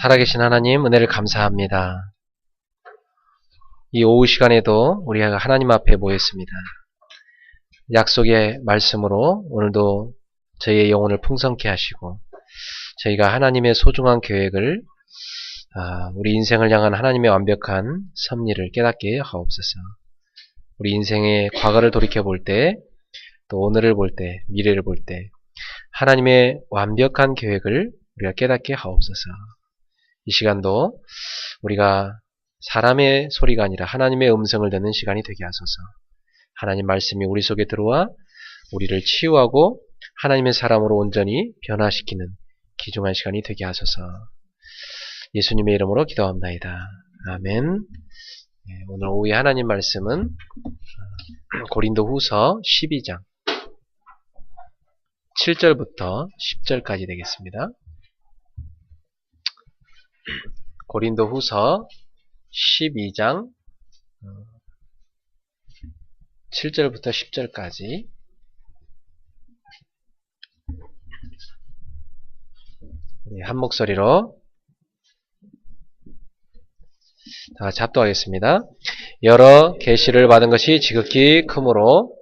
살아계신 하나님, 은혜를 감사합니다. 이 오후 시간에도 우리가 하나님 앞에 모였습니다. 약속의 말씀으로 오늘도 저희의 영혼을 풍성케 하시고 저희가 하나님의 소중한 계획을, 우리 인생을 향한 하나님의 완벽한 섭리를 깨닫게 하옵소서. 우리 인생의 과거를 돌이켜볼 때, 또 오늘을 볼 때, 미래를 볼 때 하나님의 완벽한 계획을 우리가 깨닫게 하옵소서. 이 시간도 우리가 사람의 소리가 아니라 하나님의 음성을 듣는 시간이 되게 하소서. 하나님 말씀이 우리 속에 들어와 우리를 치유하고 하나님의 사람으로 온전히 변화시키는 귀중한 시간이 되게 하소서. 예수님의 이름으로 기도합나이다. 아멘. 오늘 오후의 하나님 말씀은 고린도후서 12장 7절부터 10절까지 되겠습니다. 고린도후서 12장 7절부터 10절까지 한 목소리로 다 같이 합독하겠습니다. 여러 계시를 받은 것이 지극히 크므로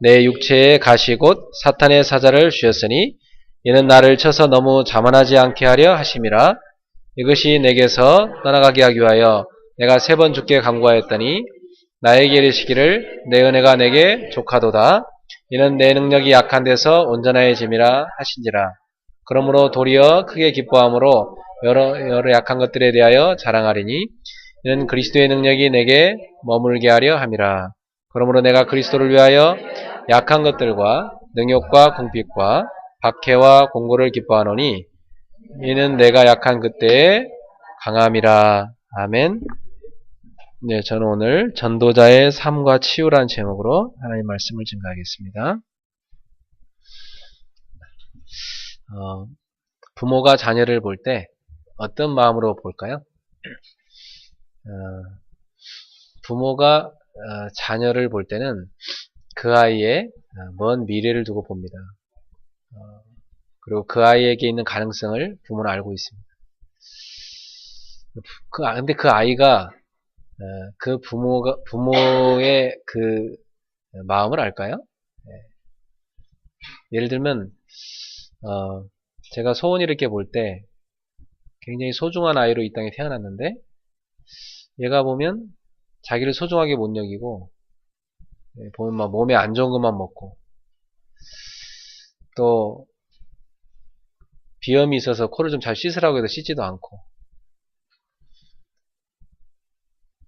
내 육체의 가시 곧 사탄의 사자를 쥐었으니 이는 나를 쳐서 너무 자만하지 않게 하려 하심이라. 이것이 내게서 떠나가게 하기 위하여 내가 3번 주께 간구하였더니 나에게 이르시기를 내 은혜가 내게 족하도다. 이는 내 능력이 약한 데서 온전해짐이라 하신지라. 그러므로 도리어 크게 기뻐함으로 여러 약한 것들에 대하여 자랑하리니 이는 그리스도의 능력이 내게 머물게 하려 함이라. 그러므로 내가 그리스도를 위하여 약한 것들과 능욕과 궁핍과 박해와 공고를 기뻐하노니 이는 내가 약한 그때에 강함이라. 아멘. 네, 저는 오늘 전도자의 삶과 치유라는 제목으로 하나님 말씀을 증거하겠습니다. 부모가 자녀를 볼 때 어떤 마음으로 볼까요? 부모가 자녀를 볼 때는 그 아이의 먼 미래를 두고 봅니다. 그리고 그 아이에게 있는 가능성을 부모는 알고 있습니다. 근데 그 아이가 그 부모의 그 마음을 알까요? 예를 들면 제가 소원이 이렇게 볼 때 굉장히 소중한 아이로 이 땅에 태어났는데 얘가 보면 자기를 소중하게 못 여기고 보면 막 몸에 안 좋은 것만 먹고 또 비염이 있어서 코를 좀 잘 씻으라고 해도 씻지도 않고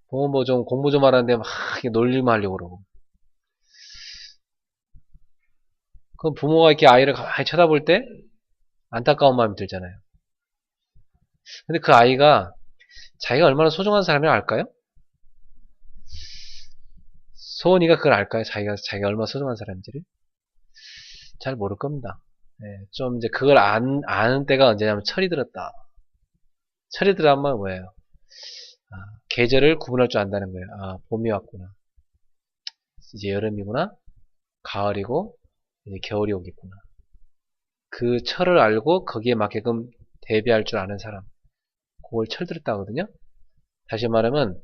보면 뭐 좀 공부 좀 하라는데 막 놀림을 하려고 그러고. 그럼 부모가 이렇게 아이를 가만히 쳐다볼 때 안타까운 마음이 들잖아요. 근데 그 아이가 자기가 얼마나 소중한 사람인지 알까요? 소원이가 그걸 알까요? 자기가 얼마나 소중한 사람인지를? 잘 모를 겁니다. 좀 이제 그걸 아는 때가 언제냐면 철이 들었다. 철이 들었단 말은 뭐예요? 계절을 구분할 줄 안다는 거예요. 봄이 왔구나. 이제 여름이구나. 가을이고 이제 겨울이 오겠구나. 그 철을 알고 거기에 맞게끔 대비할 줄 아는 사람. 그걸 철들었다 하거든요. 다시 말하면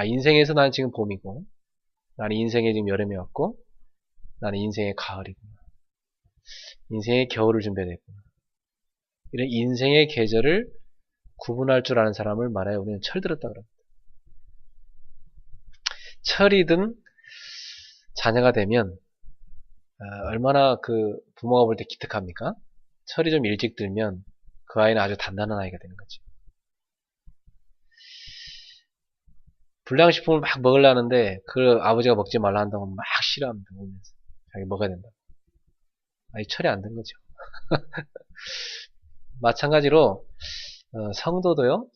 인생에서 나는 지금 봄이고 나는 인생에 지금 여름이 왔고 나는 인생의 가을이구나. 인생의 겨울을 준비했구나. 이런 인생의 계절을 구분할 줄 아는 사람을 말하여 우리는 철들었다 그럽니다. 철이 든 자녀가 되면 얼마나 그 부모가 볼 때 기특합니까? 철이 좀 일찍 들면 그 아이는 아주 단단한 아이가 되는 거죠. 불량식품을 막 먹으려는데 그 아버지가 먹지 말라 한다고 막 싫어합니다. 보면서 자기 먹어야 된다. 아이 철이 안 든 거죠. 마찬가지로 성도도요.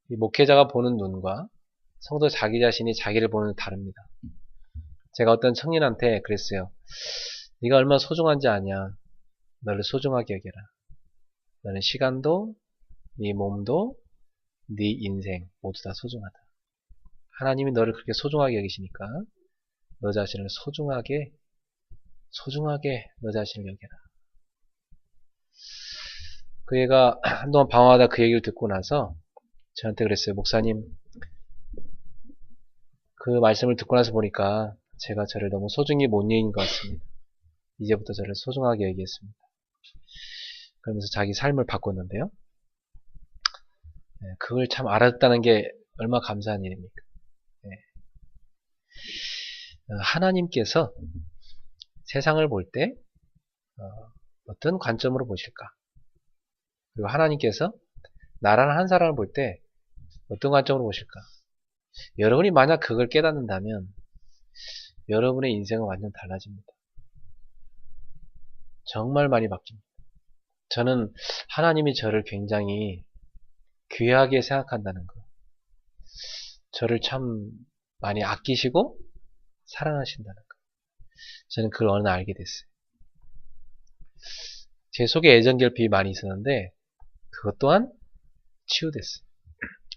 이 목회자가 보는 눈과 성도 자기 자신이 자기를 보는 눈이 다릅니다. 제가 어떤 청년한테 그랬어요. 네가 얼마나 소중한지 아냐. 너를 소중하게 여겨라. 너는 시간도 네 몸도 네 인생 모두 다 소중하다. 하나님이 너를 그렇게 소중하게 여기시니까 너 자신을 소중하게 너 자신을 여겨라. 그 애가 한동안 방황하다 그 얘기를 듣고 나서 저한테 그랬어요. 목사님, 그 말씀을 듣고 나서 보니까 제가 저를 너무 소중히 못 여긴 것 같습니다. 이제부터 저를 소중하게 여기겠습니다. 그러면서 자기 삶을 바꿨는데요. 네, 그걸 참 알았다는 게 얼마나 감사한 일입니까? 네. 하나님께서 세상을 볼 때 어떤 관점으로 보실까? 그리고 하나님께서 나라는 한 사람을 볼 때 어떤 관점으로 보실까? 여러분이 만약 그걸 깨닫는다면 여러분의 인생은 완전 달라집니다. 정말 많이 바뀝니다. 저는 하나님이 저를 굉장히 귀하게 생각한다는 거, 저를 참 많이 아끼시고 사랑하신다는 거, 저는 그걸 어느 날 알게 됐어요. 제 속에 애정결핍이 많이 있었는데 그것 또한 치유됐어요.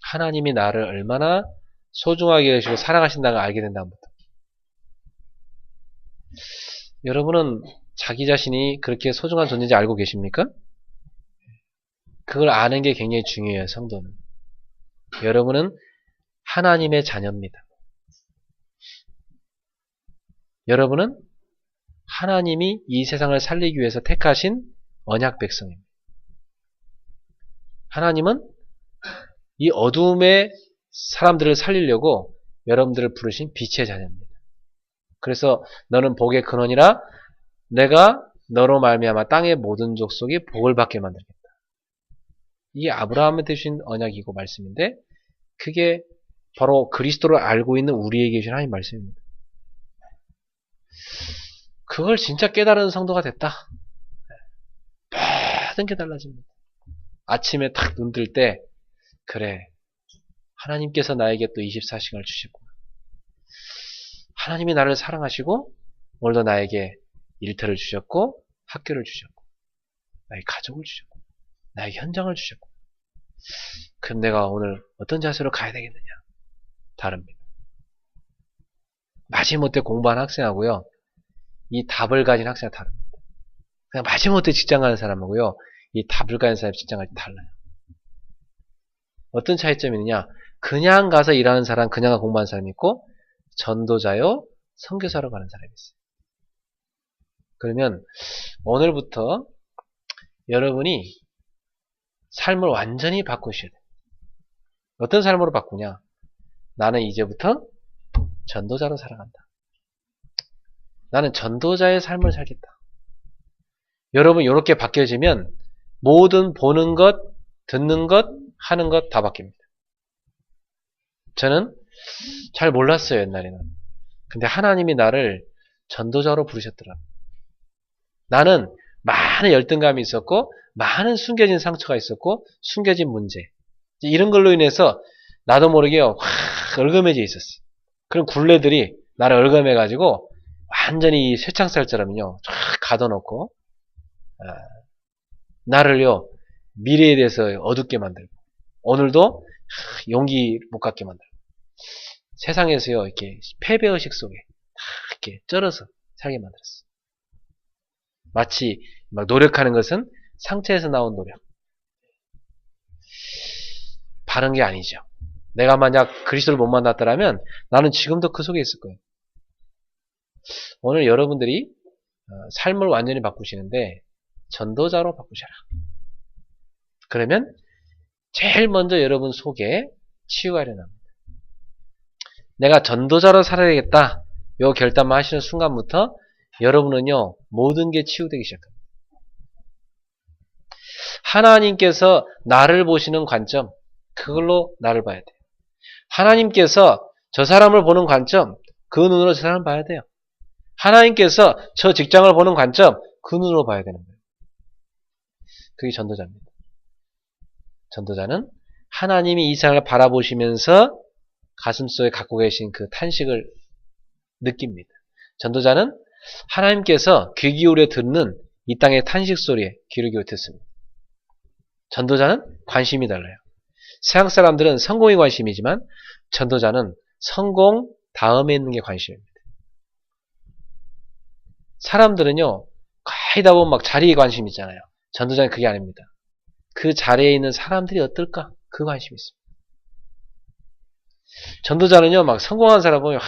하나님이 나를 얼마나 소중하게 여기시고 사랑하신다는 걸 알게 된 다음부터. 여러분은 자기 자신이 그렇게 소중한 존재인지 알고 계십니까? 그걸 아는 게 굉장히 중요해요. 성도는. 여러분은 하나님의 자녀입니다. 여러분은 하나님이 이 세상을 살리기 위해서 택하신 언약 백성입니다. 하나님은 이 어두움의 사람들을 살리려고 여러분들을 부르신 빛의 자녀입니다. 그래서 너는 복의 근원이라 내가 너로 말미암아 땅의 모든 족속이 복을 받게 만들겠다. 이게 아브라함한테 주신 언약이고 말씀인데 그게 바로 그리스도를 알고 있는 우리에게 주신 하나님 말씀입니다. 그걸 진짜 깨달은 성도가 됐다. 모든 게 달라집니다. 아침에 딱 눈 뜰 때 그래, 하나님께서 나에게 또 24시간을 주셨구나. 하나님이 나를 사랑하시고 오늘도 나에게 일터를 주셨고 학교를 주셨고 나의 가족을 주셨고 나의 현장을 주셨고 그럼 내가 오늘 어떤 자세로 가야 되겠느냐? 다릅니다. 마지못해 공부한 학생하고요. 이 답을 가진 학생은 다릅니다. 그냥 마지못해 직장 가는 사람하고요. 이 답을 가진 사람의 직장 갈 때 달라요. 어떤 차이점이 있느냐? 그냥 가서 일하는 사람, 그냥 공부하는 사람이 있고 전도자요, 선교사로 가는 사람이 있어요. 그러면 오늘부터 여러분이 삶을 완전히 바꾸셔야 돼요. 어떤 삶으로 바꾸냐? 나는 이제부터 전도자로 살아간다. 나는 전도자의 삶을 살겠다. 여러분 이렇게 바뀌어지면 모든 보는 것, 듣는 것, 하는 것 다 바뀝니다. 저는 잘 몰랐어요, 옛날에는. 근데 하나님이 나를 전도자로 부르셨더라고요. 나는 많은 열등감이 있었고 많은 숨겨진 상처가 있었고 숨겨진 문제 이런 걸로 인해서 나도 모르게 확 얼금해져 있었어요. 그런 굴레들이 나를 얼금해가지고 완전히 쇠창살처럼요 쫙 가둬놓고 나를요 미래에 대해서 어둡게 만들고 오늘도 용기 못 갖게 만들고 세상에서요 이렇게 패배의식 속에 이렇게 쩔어서 살게 만들었어요. 마치 막 노력하는 것은 상처에서 나온 노력. 바른 게 아니죠. 내가 만약 그리스도를 못 만났더라면 나는 지금도 그 속에 있을 거예요. 오늘 여러분들이 삶을 완전히 바꾸시는데 전도자로 바꾸셔라. 그러면 제일 먼저 여러분 속에 치유가 일어납니다. 내가 전도자로 살아야겠다. 요 결단만 하시는 순간부터 여러분은요 모든 게 치유되기 시작합니다. 하나님께서 나를 보시는 관점 그걸로 나를 봐야 돼요. 하나님께서 저 사람을 보는 관점 그 눈으로 저 사람을 봐야 돼요. 하나님께서 저 직장을 보는 관점 그 눈으로 봐야 되는 거예요. 그게 전도자입니다. 전도자는 하나님이 이 세상을 바라보시면서 가슴속에 갖고 계신 그 탄식을 느낍니다. 전도자는 하나님께서 귀 기울여 듣는 이 땅의 탄식 소리에 귀를 기울여 듣습니다. 전도자는 관심이 달라요. 세상 사람들은 성공이 관심이지만 전도자는 성공 다음에 있는 게 관심입니다. 사람들은요, 거의 다 보면 막 자리에 관심 있잖아요. 전도자는 그게 아닙니다. 그 자리에 있는 사람들이 어떨까? 그 관심이 있습니다. 전도자는요, 막 성공한 사람 보면,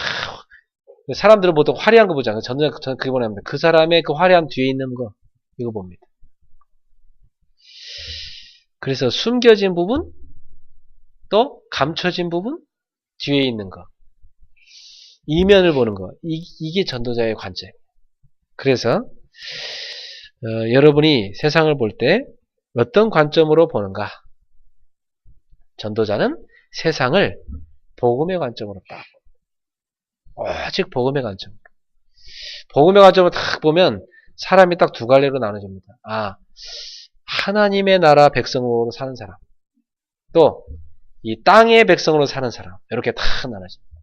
사람들은 보통 화려한 거 보잖아요. 전도자, 저는 그게 뭐냐면, 그 사람의 그 화려함 뒤에 있는 거, 이거 봅니다. 그래서 숨겨진 부분, 또 감춰진 부분, 뒤에 있는 거. 이면을 보는 거. 이게 전도자의 관점. 그래서, 여러분이 세상을 볼 때 어떤 관점으로 보는가? 전도자는 세상을 복음의 관점으로 딱. 오직 복음의 관점. 복음의 관점으로 딱 보면 사람이 딱 두 갈래로 나눠집니다. 하나님의 나라 백성으로 사는 사람. 또, 이 땅의 백성으로 사는 사람. 이렇게 딱 나눠집니다.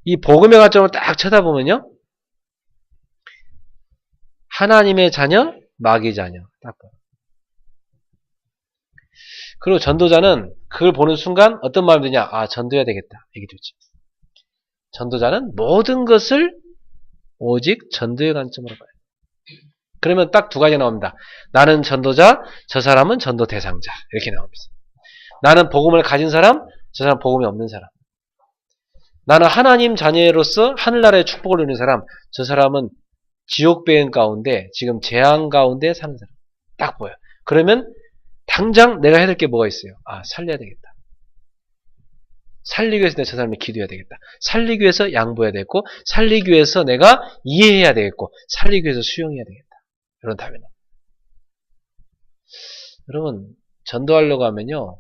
이 복음의 관점을 딱 쳐다보면요. 하나님의 자녀, 마귀 자녀. 딱 봐요. 그리고 전도자는 그걸 보는 순간 어떤 마음이 드냐? 전도해야 되겠다. 얘기 듣죠. 전도자는 모든 것을 오직 전도의 관점으로 봐요. 그러면 딱 두 가지 나옵니다. 나는 전도자, 저 사람은 전도 대상자. 이렇게 나옵니다. 나는 복음을 가진 사람, 저 사람 복음이 없는 사람. 나는 하나님 자녀로서 하늘나라의 축복을 누리는 사람, 저 사람은 지옥배인 가운데, 지금 재앙 가운데 사는 사람. 딱 보여요. 그러면 당장 내가 해야 될 게 뭐가 있어요? 살려야 되겠다. 살리기 위해서 내가 저 사람이 기도해야 되겠다. 살리기 위해서 양보해야 되겠고, 살리기 위해서 내가 이해해야 되겠고, 살리기 위해서 수용해야 되겠다. 이런 답이 나옵니다. 여러분, 전도하려고 하면요,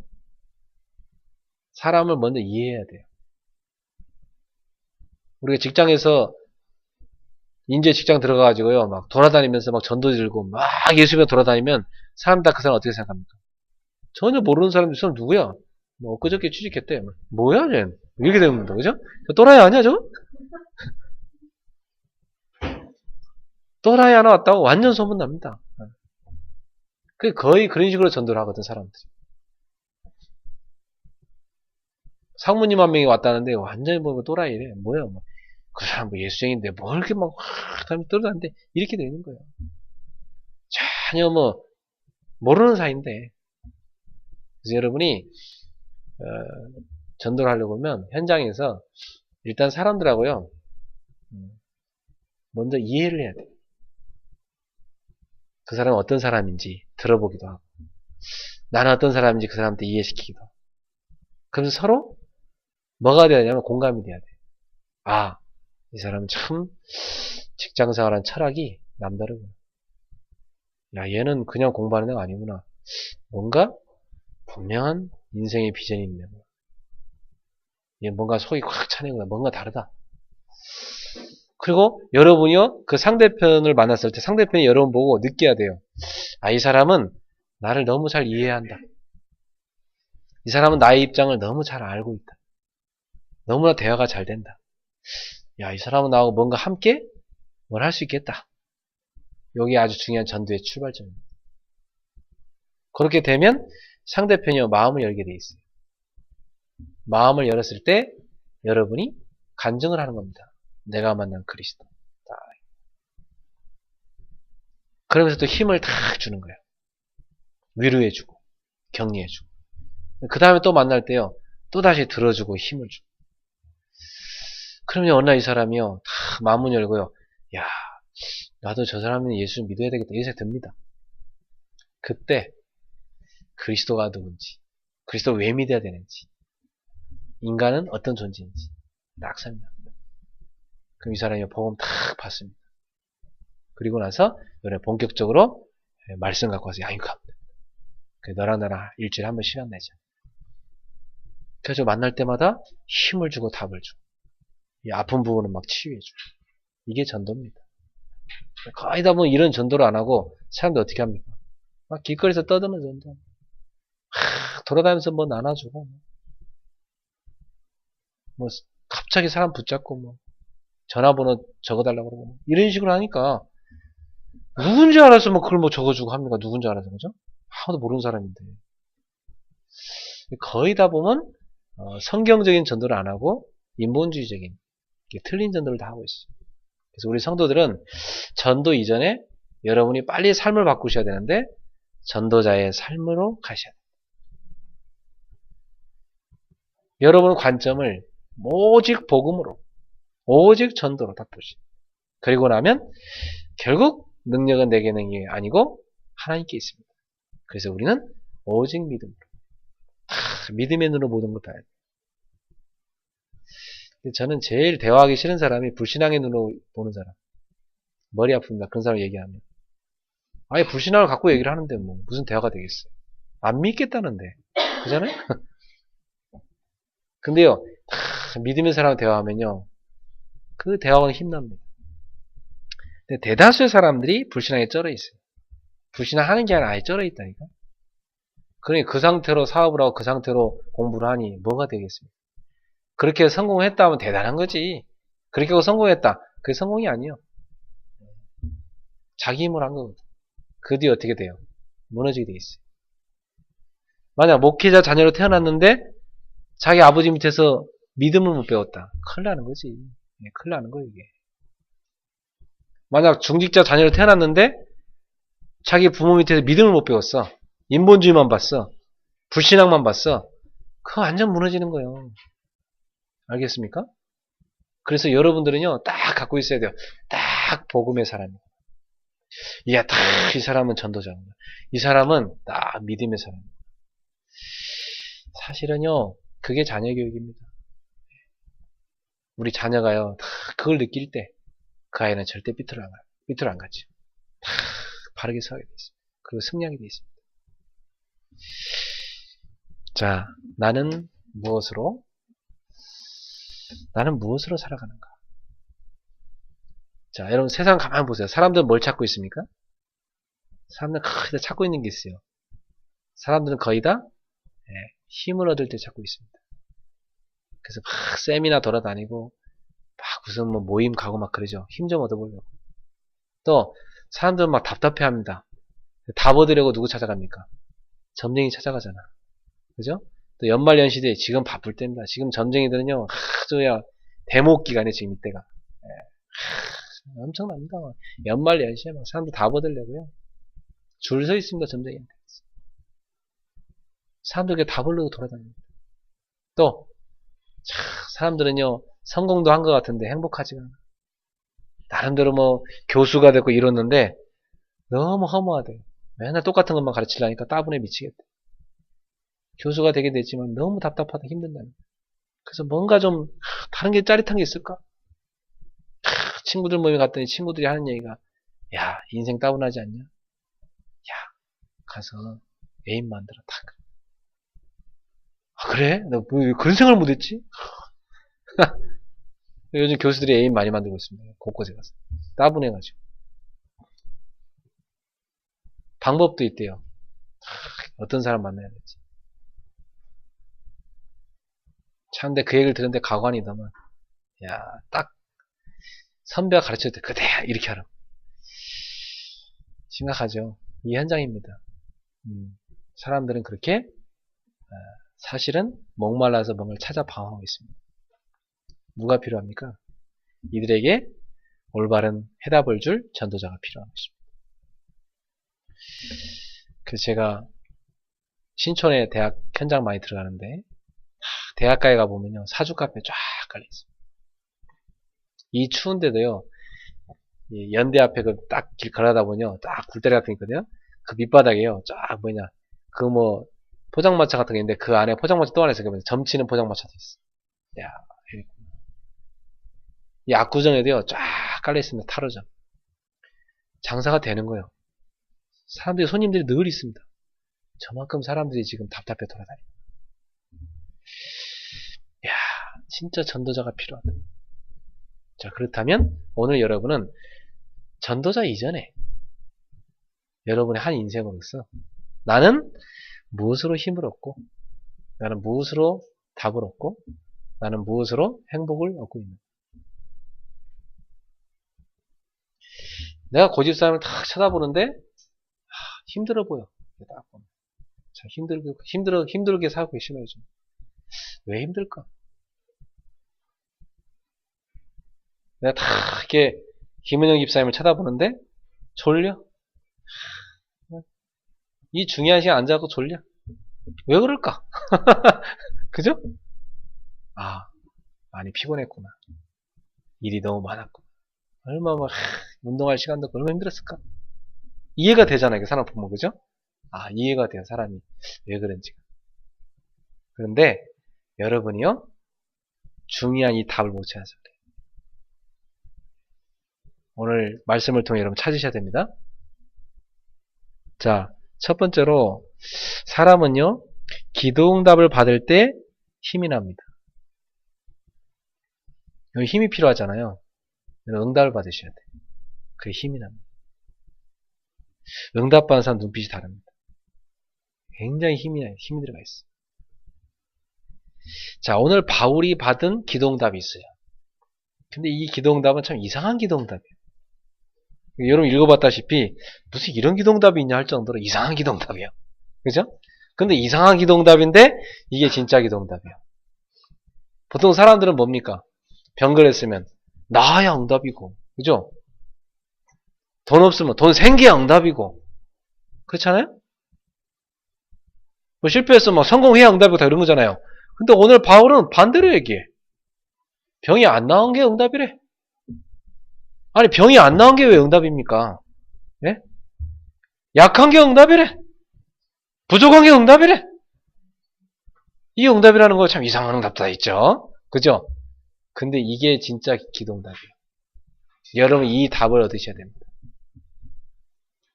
사람을 먼저 이해해야 돼요. 우리가 직장에서 인제 직장 들어가가지고요, 막 돌아다니면서 막 전도 들고 막 예수님에 돌아다니면 사람 다 그 사람 어떻게 생각합니까? 전혀 모르는 사람들, 이 사람 누구야? 뭐 엊그저께 취직했대. 뭐야 쟤? 이렇게 됩니다. 그죠? 또라이 아니야 저거? 또라이 하나 왔다고 완전 소문납니다. 거의 그런 식으로 전도를 하거든 사람들이. 상무님 한 명이 왔다는데 완전히 뭐 또라이래. 뭐야 뭐. 그 사람 뭐 예수쟁인데 뭐 이렇게 막 사람이 떠들었는데 이렇게 되는 거예요. 전혀 뭐 모르는 사이인데. 그래서 여러분이 전도를 하려고 하면 현장에서 일단 사람들하고요 먼저 이해를 해야 돼요. 그 사람은 어떤 사람인지 들어보기도 하고 나는 어떤 사람인지 그 사람한테 이해시키기도 하고 그래서 서로 뭐가 돼야 되냐면 공감이 돼야 돼요. 이 사람은 참 직장생활한 철학이 남다르구나. 야, 얘는 그냥 공부하는 애가 아니구나. 뭔가 분명한 인생의 비전이 있네. 얘 뭔가 속이 꽉 차네구나. 뭔가 다르다. 그리고 여러분이요, 그 상대편을 만났을 때 상대편이 여러분 보고 느껴야 돼요. 이 사람은 나를 너무 잘 이해한다. 이 사람은 나의 입장을 너무 잘 알고 있다. 너무나 대화가 잘 된다. 야, 이 사람은 나하고 뭔가 함께 뭘 할 수 있겠다. 여기 아주 중요한 전도의 출발점입니다. 그렇게 되면 상대편이 마음을 열게 돼 있어요. 마음을 열었을 때 여러분이 간증을 하는 겁니다. 내가 만난 그리스도. 그러면서 또 힘을 탁 주는 거예요. 위로해주고 격려해주고 그 다음에 또 만날 때요. 또 다시 들어주고 힘을 주고 그러면 어느 날 이 사람이요. 다 마음을 열고요. 야, 나도 저 사람은 예수 믿어야 되겠다. 이 생각이 듭니다. 그때 그리스도가 누군지 그리스도 왜 믿어야 되는지 인간은 어떤 존재인지 딱 설명합니다. 그럼 이 사람이 복음 탁 받습니다. 그리고 나서 이번에 본격적으로 말씀 갖고 와서 양육합니다. 너랑 나랑 일주일에 한 번 시간 내자. 그래서 만날 때마다 힘을 주고 답을 주고 이 아픈 부분은 막 치유해주고 이게 전도입니다. 거의 다 뭐 이런 전도를 안 하고 사람들 어떻게 합니까? 막 길거리에서 떠드는 전도. 돌아다니면서 뭐 나눠주고 뭐 갑자기 사람 붙잡고 뭐 전화번호 적어달라고 그러고 뭐 이런 식으로 하니까 누군지 알아서 뭐 그걸 뭐 적어주고 합니까? 누군지 알아서 그죠? 아무도 모르는 사람인데 거의 다 보면 성경적인 전도를 안 하고 인본주의적인 틀린 전도를 다 하고 있어요. 그래서 우리 성도들은 전도 이전에 여러분이 빨리 삶을 바꾸셔야 되는데 전도자의 삶으로 가셔야 돼요. 여러분의 관점을 오직 복음으로, 오직 전도로 다 보시죠. 그리고 나면 결국 능력은 내 개능이 아니고 하나님께 있습니다. 그래서 우리는 오직 믿음으로. 믿음의 눈으로 모든 걸 봐야 돼요. 저는 제일 대화하기 싫은 사람이 불신앙의 눈으로 보는 사람. 머리 아픕니다. 그런 사람 얘기하면. 아예 불신앙을 갖고 얘기를 하는데 뭐 무슨 대화가 되겠어요. 안 믿겠다는데. 그잖아요? 근데요. 믿음의 사람과 대화하면요. 그 대화는 힘납니다. 근데 대다수의 사람들이 불신앙에 쩔어 있어요. 불신앙하는 게 아니라 아예 쩔어 있다니까. 그러니 그 상태로 사업을 하고 그 상태로 공부를 하니 뭐가 되겠습니까? 그렇게 성공했다 하면 대단한 거지. 그렇게 하고 성공했다. 그게 성공이 아니에요. 자기 힘으로 한 거거든. 그 뒤에 어떻게 돼요? 무너지게 돼 있어요. 만약 목회자 자녀로 태어났는데 자기 아버지 밑에서 믿음을 못 배웠다. 큰일 나는 거지. 큰일 나는 거예요, 이게. 만약 중직자 자녀로 태어났는데 자기 부모 밑에서 믿음을 못 배웠어. 인본주의만 봤어. 불신앙만 봤어. 그거 완전 무너지는 거예요. 알겠습니까? 그래서 여러분들은요, 딱 갖고 있어야 돼요. 딱 복음의 사람이에요. 이야, 딱 이 사람은 전도자입니다. 이 사람은 딱 믿음의 사람입니다. 사실은요, 그게 자녀 교육입니다. 우리 자녀가요, 다 그걸 느낄 때, 그 아이는 절대 삐뚤어 안 가요. 삐뚤어 안 가죠. 다 바르게 서게 돼 있습니다. 그리고 승리하게 돼 있습니다. 자, 나는 무엇으로 살아가는가? 자, 여러분 세상 가만히 보세요. 사람들은 뭘 찾고 있습니까? 사람들은 거의 다 찾고 있는 게 있어요. 사람들은 거의 다 힘을 얻을 때 찾고 있습니다. 그래서 막 세미나 돌아다니고 막 무슨 뭐 모임 가고 막 그러죠. 힘 좀 얻어보려고. 또 사람들은 막 답답해합니다. 답 얻으려고 누구 찾아갑니까? 점쟁이 찾아가잖아. 그죠? 또 연말연시대 지금 바쁠 때입니다. 지금 점쟁이들은요, 아주야 대목 기간에 지금 이때가 엄청납니다. 연말연시에 막 사람들 답 얻으려고요. 줄 서 있습니다. 점쟁이한테. 사람들 답 얻으려고 돌아다닙니다. 또 사람들은요, 성공도 한 것 같은데 행복하지가 않아. 나름대로 뭐 교수가 됐고 이러는데 너무 허무하대요. 맨날 똑같은 것만 가르치려니까 따분해 미치겠대. 교수가 되게 됐지만 너무 답답하다 힘든다니. 그래서 뭔가 좀 다른 게 짜릿한 게 있을까? 친구들 모임 갔더니 친구들이 하는 얘기가 야 인생 따분하지 않냐? 야 가서 애인 만들어 딱. 아, 그래? 나 뭐 그런 생각을 못했지? 요즘 교수들이 애인 많이 만들고 있습니다. 곳곳에 가서 따분해가지고 방법도 있대요. 어떤 사람 만나야 될지. 참, 근데 그 얘기를 들었는데 가관이더만. 야, 딱 선배가 가르칠 때 그대 이렇게 하라고. 심각하죠. 이 현장입니다. 사람들은 그렇게 사실은 목말라서 뭔가를 찾아 방황하고 있습니다. 누가 필요합니까? 이들에게 올바른 해답을 줄 전도자가 필요한 것입니다. 그래서 제가 신촌에 대학 현장 많이 들어가는데 대학가에 가보면요 사주 카페 쫙 깔려있습니다. 이 추운데도요 연대 앞에 그 딱 길 걸어다 보면요 딱 굴다리 같은 게 있거든요. 그 밑바닥에요 쫙 뭐냐 그 뭐 포장마차 같은 게 있는데 그 안에 포장마차 또 하나 있어요. 점치는 포장마차도 있어. 야, 이 압구정에도요 쫙 깔려있습니다. 타로점. 장사가 되는 거예요. 사람들이 손님들이 늘 있습니다. 저만큼 사람들이 지금 답답해 돌아다니고. 야, 진짜 전도자가 필요하다. 자, 그렇다면 오늘 여러분은 전도자 이전에 여러분의 한 인생으로서 나는 무엇으로 힘을 얻고 나는 무엇으로 답을 얻고 나는 무엇으로 행복을 얻고 있는 내가 고집사람을 탁 쳐다보는데 힘들어 보여. 딱 보면. 자, 힘들게 살고 계시네요, 요즘. 왜 힘들까? 내가 다 이렇게 김은영 집사님을 쳐다보는데 졸려. 이 중요한 시간 앉아갖고 졸려. 왜 그럴까? 그죠? 아, 많이 피곤했구나. 일이 너무 많았구나. 얼마나 막 운동할 시간도 없고 얼마나 힘들었을까? 이해가 되잖아요, 그 사람 보면. 그죠? 아, 이해가 돼요, 사람이 왜 그런지가. 그런데 여러분이요, 중요한 이 답을 못 찾아서 그래요. 오늘 말씀을 통해 여러분 찾으셔야 됩니다. 자, 첫 번째로 사람은요, 기도응답을 받을 때 힘이 납니다. 여기 힘이 필요하잖아요. 응답을 받으셔야 돼요. 그게 힘이 납니다. 응답받는 사람 눈빛이 다릅니다. 굉장히 힘이 들어가 있어요. 자, 오늘 바울이 받은 기도응답이 있어요. 근데 이 기도응답은 참 이상한 기도응답이에요. 여러분 읽어봤다시피 무슨 이런 기도응답이 있냐 할 정도로 이상한 기도응답이에요. 그죠? 근데 이상한 기도응답인데 이게 진짜 기도응답이에요. 보통 사람들은 뭡니까? 병걸했으면 나야 응답이고, 그죠? 돈 없으면 돈 생겨야 응답이고, 그렇잖아요? 뭐 실패했으면 막 성공해야 응답이고 다 이런 거잖아요. 근데 오늘 바울은 반대로 얘기해. 병이 안 나온 게 응답이래. 아니, 병이 안 나온 게 왜 응답입니까? 예? 약한 게 응답이래. 부족한 게 응답이래. 이 응답이라는 거 참 이상한 응답도 다 있죠. 그죠? 근데 이게 진짜 기도응답이에요. 여러분 이 답을 얻으셔야 됩니다.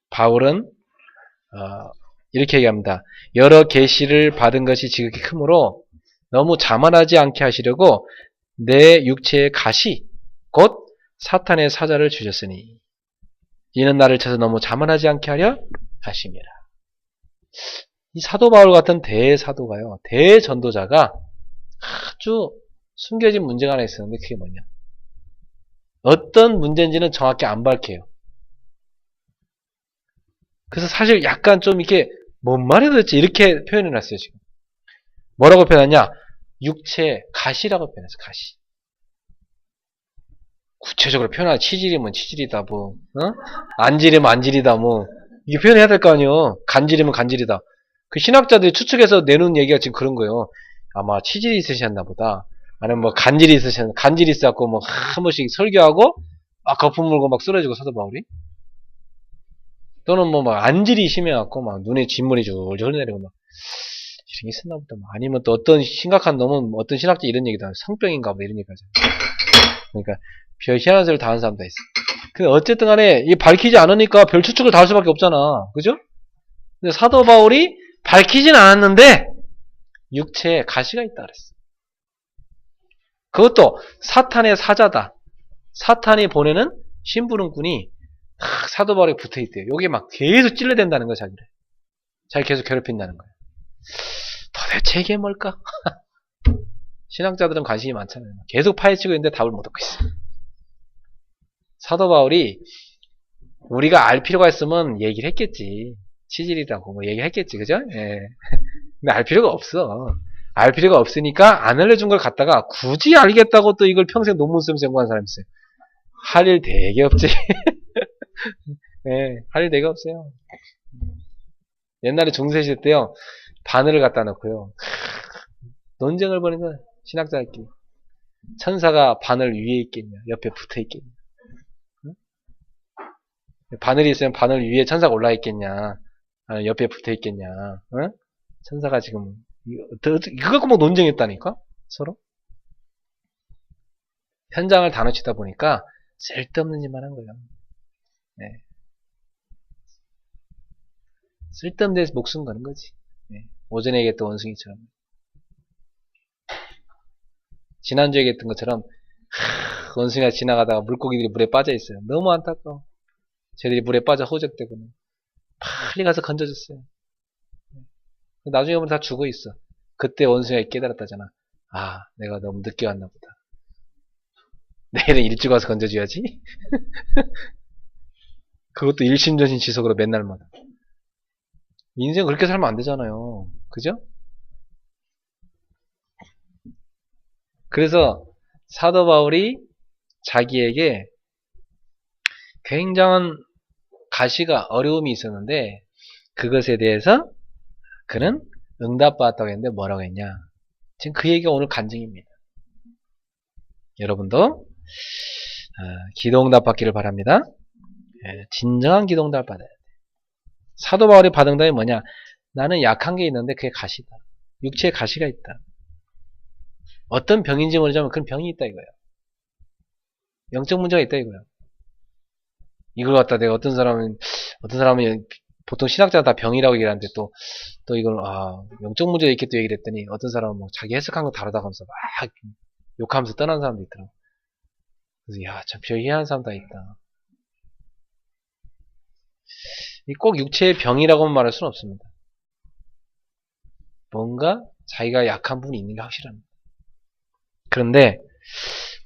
바울은 이렇게 얘기합니다. 여러 계시를 받은 것이 지극히 크므로 너무 자만하지 않게 하시려고 내 육체의 가시 곧 사탄의 사자를 주셨으니 이는 나를 쳐서 너무 자만하지 않게 하려 하심이라. 이 사도 바울 같은 대사도가요, 대전도자가 아주 숨겨진 문제가 하나 있었는데 그게 뭐냐? 어떤 문제인지는 정확히 안 밝혀요. 그래서 사실 약간 좀 이렇게 뭔 말이 도대체 이렇게 표현해놨어요. 지금 뭐라고 표현하냐? 육체 가시라고 표현했어. 가시. 구체적으로 표현하면 치질이면 치질이다 뭐, 안질이면 안질이다 뭐, 이게 표현해야 될 거 아니에요. 간질이면 간질이다. 그 신학자들이 추측해서 내놓은 얘기가 지금 그런 거예요. 아마 치질이 있으셨나 보다. 아니면 뭐 간질이 있어갖고 뭐 한 번씩 설교하고 막 거품 물고 막 쓰러지고 사도 바울이. 또는 뭐 막 안질이 심해갖고 막 눈에 진물이 줄줄 흘러내리고 막 이런 게 있었나 보다. 아니면 또 어떤 심각한 놈은 어떤 신학자 이런 얘기도 하죠. 성병인가 보다 이런 얘기 하죠. 그러니까 별 희한한 소리를 다 하는 사람도 있어. 근데 어쨌든 간에 이 밝히지 않으니까 별 추측을 다 할 수밖에 없잖아. 그죠? 근데 사도 바울이 밝히진 않았는데 육체에 가시가 있다 그랬어. 그것도 사탄의 사자다. 사탄이 보내는 심부름꾼이 사도 바울에 붙어있대요. 요게 막 계속 찔러댄다는 거야, 자기를. 자기 계속 괴롭힌다는 거야. 도대체 이게 뭘까? 신학자들은 관심이 많잖아요. 계속 파헤치고 있는데 답을 못 얻고 있어. 사도 바울이 우리가 알 필요가 있으면 얘기를 했겠지. 치질이라고 뭐 얘기했겠지, 그죠? 예. 근데 알 필요가 없어. 알 필요가 없으니까 안 알려준 걸 갖다가 굳이 알겠다고 또 이걸 평생 논문 쓰면서 연구하는 사람이 있어요. 할 일 되게 없지. 네, 할 일 되게 없어요. 옛날에 중세시대 때요, 바늘을 갖다 놓고요. 논쟁을 벌이는 거야, 신학자들끼리. 천사가 바늘 위에 있겠냐, 옆에 붙어 있겠냐. 응? 바늘이 있으면 바늘 위에 천사가 올라 있겠냐, 아니면 옆에 붙어 있겠냐. 응? 천사가 지금 이거 갖고 뭐 논쟁했다니까 서로. 현장을 다 놓치다 보니까 쓸데없는 짓만 한 거예요. 네. 쓸데없는 데서 목숨 거는 거지. 네. 오전에 얘기했던 원숭이처럼. 지난주에 얘기했던 것처럼 원숭이가 지나가다가 물고기들이 물에 빠져 있어요. 너무 안타까워. 쟤들이 물에 빠져 호적되고는 빨리 가서 건져줬어요. 나중에 보면 다 죽어 있어. 그때 원숭이가 깨달았다잖아. 아, 내가 너무 늦게 왔나 보다. 내일은 일찍 와서 건져줘야지. 그것도 일심전심 지속으로 맨날마다. 인생 그렇게 살면 안 되잖아요. 그죠? 그래서 사도 바울이 자기에게 굉장한 가시가 어려움이 있었는데 그것에 대해서 그는 응답받았다고 했는데 뭐라고 했냐? 지금 그 얘기가 오늘 간증입니다. 여러분도 기도응답 받기를 바랍니다. 진정한 기도응답 받아야 돼. 사도 바울이 받은 응답이 뭐냐? 나는 약한 게 있는데 그게 가시다. 육체에 가시가 있다. 어떤 병인지 모르지만 그런 병이 있다 이거예요. 영적 문제가 있다 이거예요. 이걸 갖다 내가 어떤 사람은 보통 신학자는 다 병이라고 얘기를 하는데 또 이걸 영적 문제가 있겠다 얘기를 했더니 어떤 사람은 뭐 자기 해석한 거 다르다고 하면서 막 욕하면서 떠난 사람도 있더라고. 그래서 참 별희한한 사람 다 있다. 꼭 육체의 병이라고만 말할 수는 없습니다. 뭔가 자기가 약한 부분이 있는 게 확실합니다. 그런데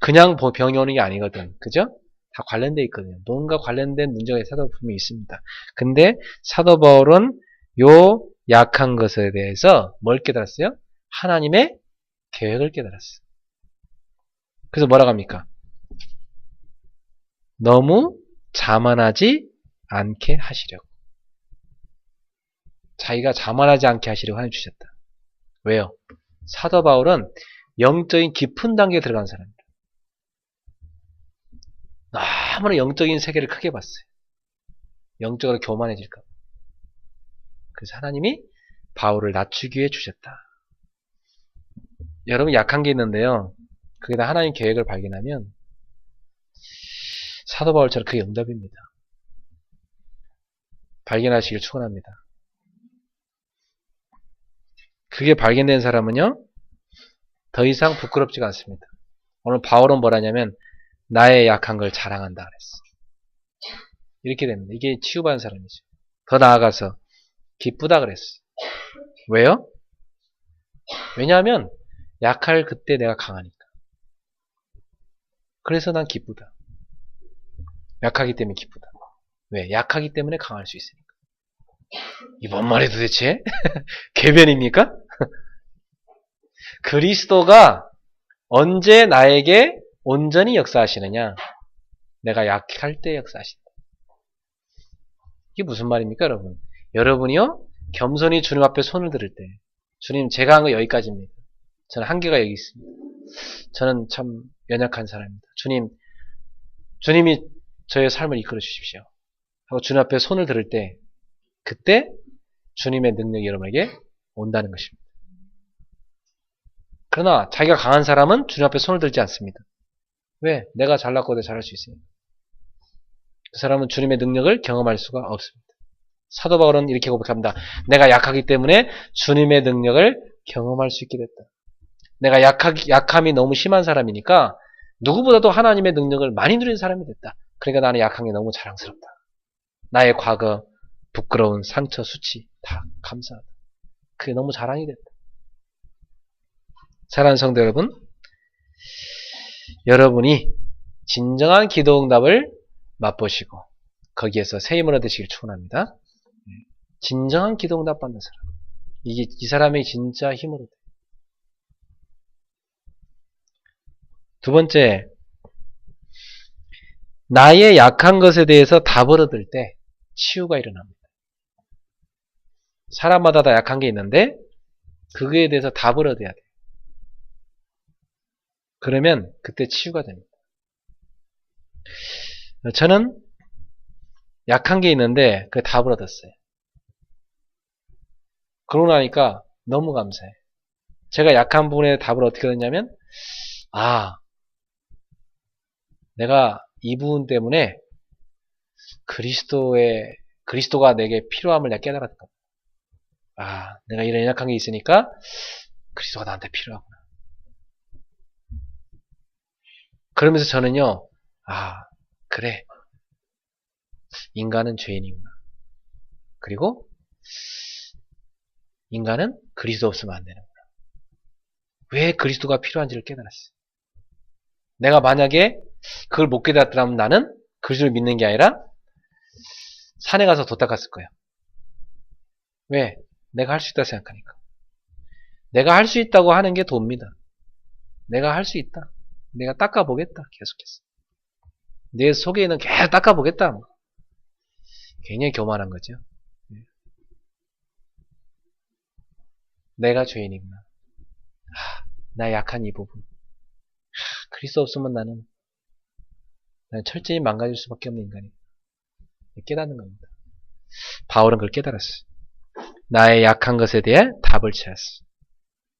그냥 병이 오는 게 아니거든. 그죠? 다 관련돼 있거든요. 뭔가 관련된 문제가 사도 분명히 있습니다. 근데 사도 바울은 요 약한 것에 대해서 뭘 깨달았어요? 하나님의 계획을 깨달았어요. 그래서 뭐라고 합니까? 너무 자만하지 않게 하시려고. 자기가 자만하지 않게 하시려고 하나님 주셨다. 왜요? 사도 바울은 영적인 깊은 단계에 들어간 사람입니다. 너무나 영적인 세계를 크게 봤어요. 영적으로 교만해질까 봐. 그래서 하나님이 바울을 낮추기 위해 주셨다. 여러분 약한 게 있는데요. 그게 다 하나님 계획을 발견하면 사도 바울처럼 그게 응답입니다. 발견하시길 축원합니다. 그게 발견된 사람은요. 더 이상 부끄럽지가 않습니다. 오늘 바울은 뭐라냐면 나의 약한 걸 자랑한다 그랬어. 이렇게 됩니다. 이게 치유받은 사람이죠. 더 나아가서 기쁘다 그랬어. 왜요? 왜냐하면 약할 그때 내가 강하니까. 그래서 난 기쁘다. 약하기 때문에 기쁘다. 왜? 약하기 때문에 강할 수 있으니까. 이 뭔 말이 도대체? 궤변입니까? 그리스도가 언제 나에게 온전히 역사하시느냐? 내가 약할 때 역사하신다. 이게 무슨 말입니까, 여러분? 여러분이요, 겸손히 주님 앞에 손을 들을 때, 주님, 제가 한 거 여기까지입니다. 저는 한계가 여기 있습니다. 저는 참 연약한 사람입니다. 주님이 저의 삶을 이끌어 주십시오. 하고 주님 앞에 손을 들을 때, 그때 주님의 능력이 여러분에게 온다는 것입니다. 그러나 자기가 강한 사람은 주님 앞에 손을 들지 않습니다. 왜? 내가 잘났고 내가 잘할 수 있으니까. 그 사람은 주님의 능력을 경험할 수가 없습니다. 사도 바울은 이렇게 고백합니다. 내가 약하기 때문에 주님의 능력을 경험할 수 있게 됐다. 내가 약함이 너무 심한 사람이니까 누구보다도 하나님의 능력을 많이 누린 사람이 됐다. 그러니까 나는 약한 게 너무 자랑스럽다. 나의 과거, 부끄러운 상처, 수치 다 감사하다. 그게 너무 자랑이 됐다. 사랑하는 성도 여러분, 여러분이 진정한 기도 응답을 맛보시고 거기에서 새 힘을 얻으시길 축원합니다. 진정한 기도 응답 받는 사람. 이 사람이 진짜 힘을 얻어요. 두 번째, 나의 약한 것에 대해서 답을 얻을 때 치유가 일어납니다. 사람마다 다 약한 게 있는데 그거에 대해서 답을 얻어야 돼요. 그러면 그때 치유가 됩니다. 저는 약한 게 있는데 그 답을 얻었어요. 그러고 나니까 너무 감사해. 제가 약한 부분에 답을 어떻게 얻었냐면 내가 이 부분 때문에 그리스도가 내게 필요함을 내가 깨달았다. 내가 이런 연약한 게 있으니까 그리스도가 나한테 필요하구나. 그러면서 저는요, 그래. 인간은 죄인이구나. 그리고 인간은 그리스도 없으면 안 되는구나. 왜 그리스도가 필요한지를 깨달았어요. 내가 만약에 그걸 못 깨달았더라면 나는 그리스도를 믿는 게 아니라 산에 가서 돛 닦았을 거예요. 왜? 내가 할 수 있다 생각하니까. 내가 할 수 있다고 하는 게 돕니다. 내가 할 수 있다. 내가 닦아보겠다. 계속해서. 내 속에 있는 계속 닦아보겠다. 굉장히 교만한 거죠. 내가 죄인이구나. 나 약한 이 부분. 그리스도 없으면 나는 철저히 망가질 수밖에 없는 인간이에요. 깨닫는 겁니다. 바울은 그걸 깨달았어요. 나의 약한 것에 대해 답을 찾았어요.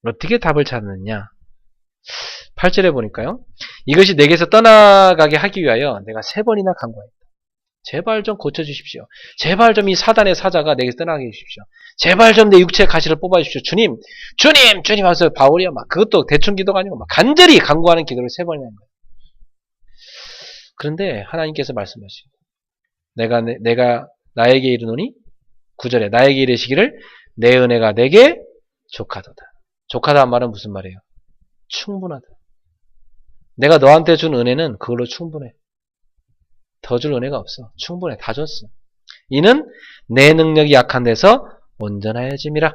어떻게 답을 찾느냐? 8절에 보니까요. 이것이 내게서 떠나가게 하기 위하여 내가 3번이나 간구하였다. 제발 좀 고쳐주십시오. 제발 좀 이 사단의 사자가 내게서 떠나게 해주십시오. 제발 좀 내 육체의 가시를 뽑아주십시오. 주님, 주님, 주님 하면서 바울이요. 막 그것도 대충 기도가 아니고 막 간절히 간구하는 기도를 3번이나 한 거예요. 그런데 하나님께서 말씀하시고 내가 나에게 이르노니 9절에 나에게 이르시기를 내 은혜가 내게 족하도다. 족하다는 말은 무슨 말이에요? 충분하다. 내가 너한테 준 은혜는 그걸로 충분해. 더 줄 은혜가 없어. 충분해. 다 줬어. 이는 내 능력이 약한 데서 온전하여짐이라.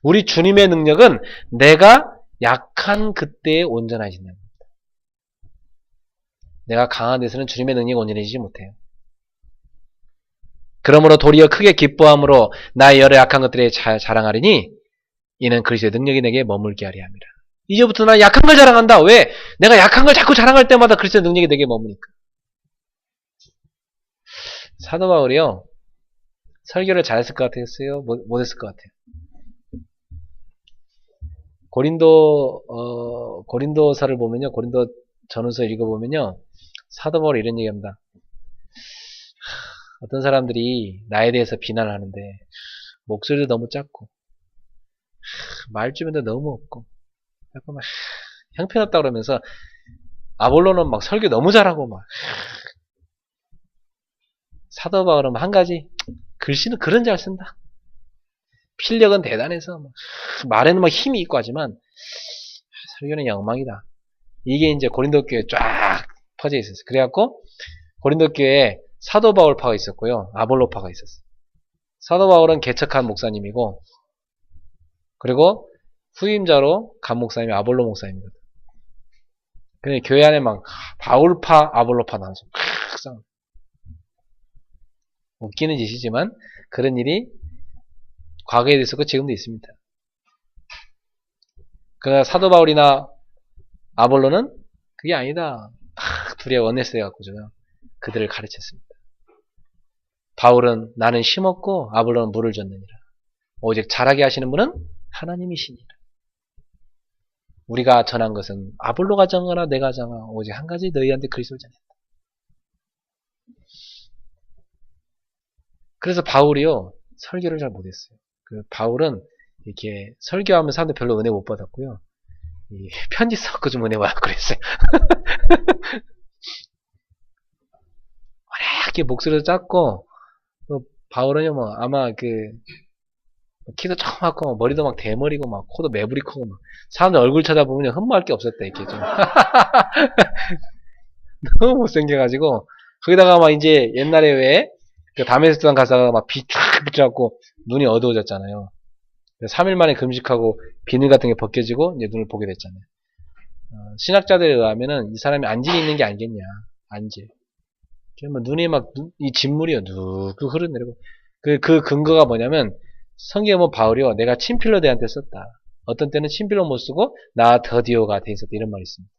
우리 주님의 능력은 내가 약한 그때에 온전해진다는 겁니다. 내가 강한 데서는 주님의 능력이 온전해지지 못해요. 그러므로 도리어 크게 기뻐함으로 나의 여러 약한 것들에 자랑하리니 이는 그리스도의 능력이 내게 머물게 하리 함이라. 이제부터 난 약한 걸 자랑한다. 왜? 내가 약한 걸 자꾸 자랑할 때마다 그리스도의 능력이 내게 머무니까. 사도 바울이요. 설교를 잘했을 것 같았어요? 못했을 것 같아요? 고린도서를 보면요. 고린도 전후서 읽어보면요. 사도 바울이 이런 얘기합니다. 어떤 사람들이 나에 대해서 비난을 하는데 목소리도 너무 작고 말주변도 너무 없고 약간 막 형편없다 그러면서 아볼로는 막 설교 너무 잘하고 막 사도 바울은 한 가지 글씨는 글은 잘 쓴다. 필력은 대단해서 말에는 막 힘이 있고 하지만 설교는 엉망이다. 이게 이제 고린도 교회에 쫙 퍼져 있었어요. 그래갖고 고린도 교회에 사도 바울파가 있었고요. 아볼로파가 있었어요. 사도 바울은 개척한 목사님이고 그리고 후임자로 간 목사님이 아볼로 목사님이거든. 근데 교회 안에 막 바울파, 아볼로파 나눠서 싸움. 웃기는 짓이지만 그런 일이 과거에도 있었고 지금도 있습니다. 그 사도 바울이나 아볼로는 그게 아니다. 둘이 원내스 해갖고 제가 그들을 가르쳤습니다. 바울은 나는 심었고 아볼로는 물을 줬느니라. 오직 자라게 하시는 분은 하나님이시니라. 우리가 전한 것은 아볼로가 정하나 내가 정하 오직 한 가지 너희한테 그리스도를 전했다. 그래서 바울이요 설교를 잘 못했어요. 그 바울은 이렇게 설교하면 사람들 별로 은혜 못 받았고요. 편지 써갖고 좀 은혜 받았고 그랬어요. 이렇게 목소리도 작고 또 바울은요 뭐 아마 그 키도 조그맣고 머리도 막 대머리고 막 코도 매부리 크고 막 사람들 얼굴 쳐다보면 흠모할 게 없었다 이렇게 좀 너무 못생겨가지고 거기다가 막 이제 옛날에 왜 그 다메섹 가사가 막 빛 쫙 비춰갖고 눈이 어두워졌잖아요. 3일 만에 금식하고 비늘 같은 게 벗겨지고 이제 눈을 보게 됐잖아요. 신학자들에 의하면은 이 사람이 안질이 있는 게 아니겠냐. 안질. 뭐 눈이 막 이 진물이요 누 흐르내리고 그 근거가 뭐냐면 성경에 보면 바울이요 내가 친필로 대한테 썼다. 어떤 때는 친필로 못 쓰고 나 더디오가 돼 있었다 이런 말이 있습니다.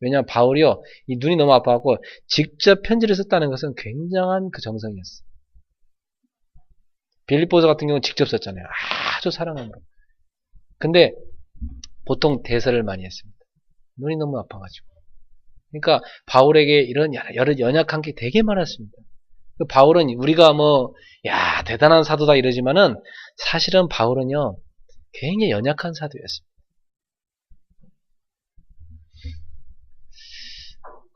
왜냐하면 바울이요 이 눈이 너무 아파갖고 직접 편지를 썼다는 것은 굉장한 그 정성이었어. 빌립보서 같은 경우는 직접 썼잖아요. 아주 사랑함으로. 근데 보통 대설을 많이 했습니다. 눈이 너무 아파가지고. 그러니까 바울에게 이런 여러 연약한 게 되게 많았습니다. 그 바울은 우리가 뭐 야 대단한 사도다 이러지만은 사실은 바울은요 굉장히 연약한 사도였습니다.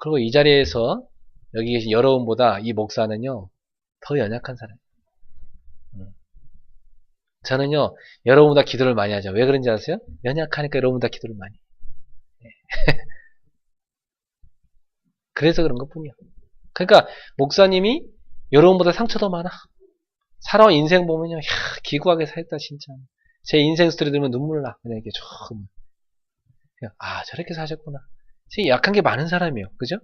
그리고 이 자리에서 여기 계신 여러분보다 이 목사는요 더 연약한 사람이에요. 저는요 여러분보다 기도를 많이 하죠. 왜 그런지 아세요? 연약하니까 여러분보다 기도를 많이 해요. 그래서 그런 것뿐이요. 그러니까 목사님이 여러분보다 상처도 많아. 살아온 인생 보면요, 야, 기구하게 살다, 진짜. 제 인생 스토리 들으면 눈물 나. 그냥 이게 조금. 그냥, 아, 저렇게 사셨구나. 되게 약한 게 많은 사람이에요. 그죠?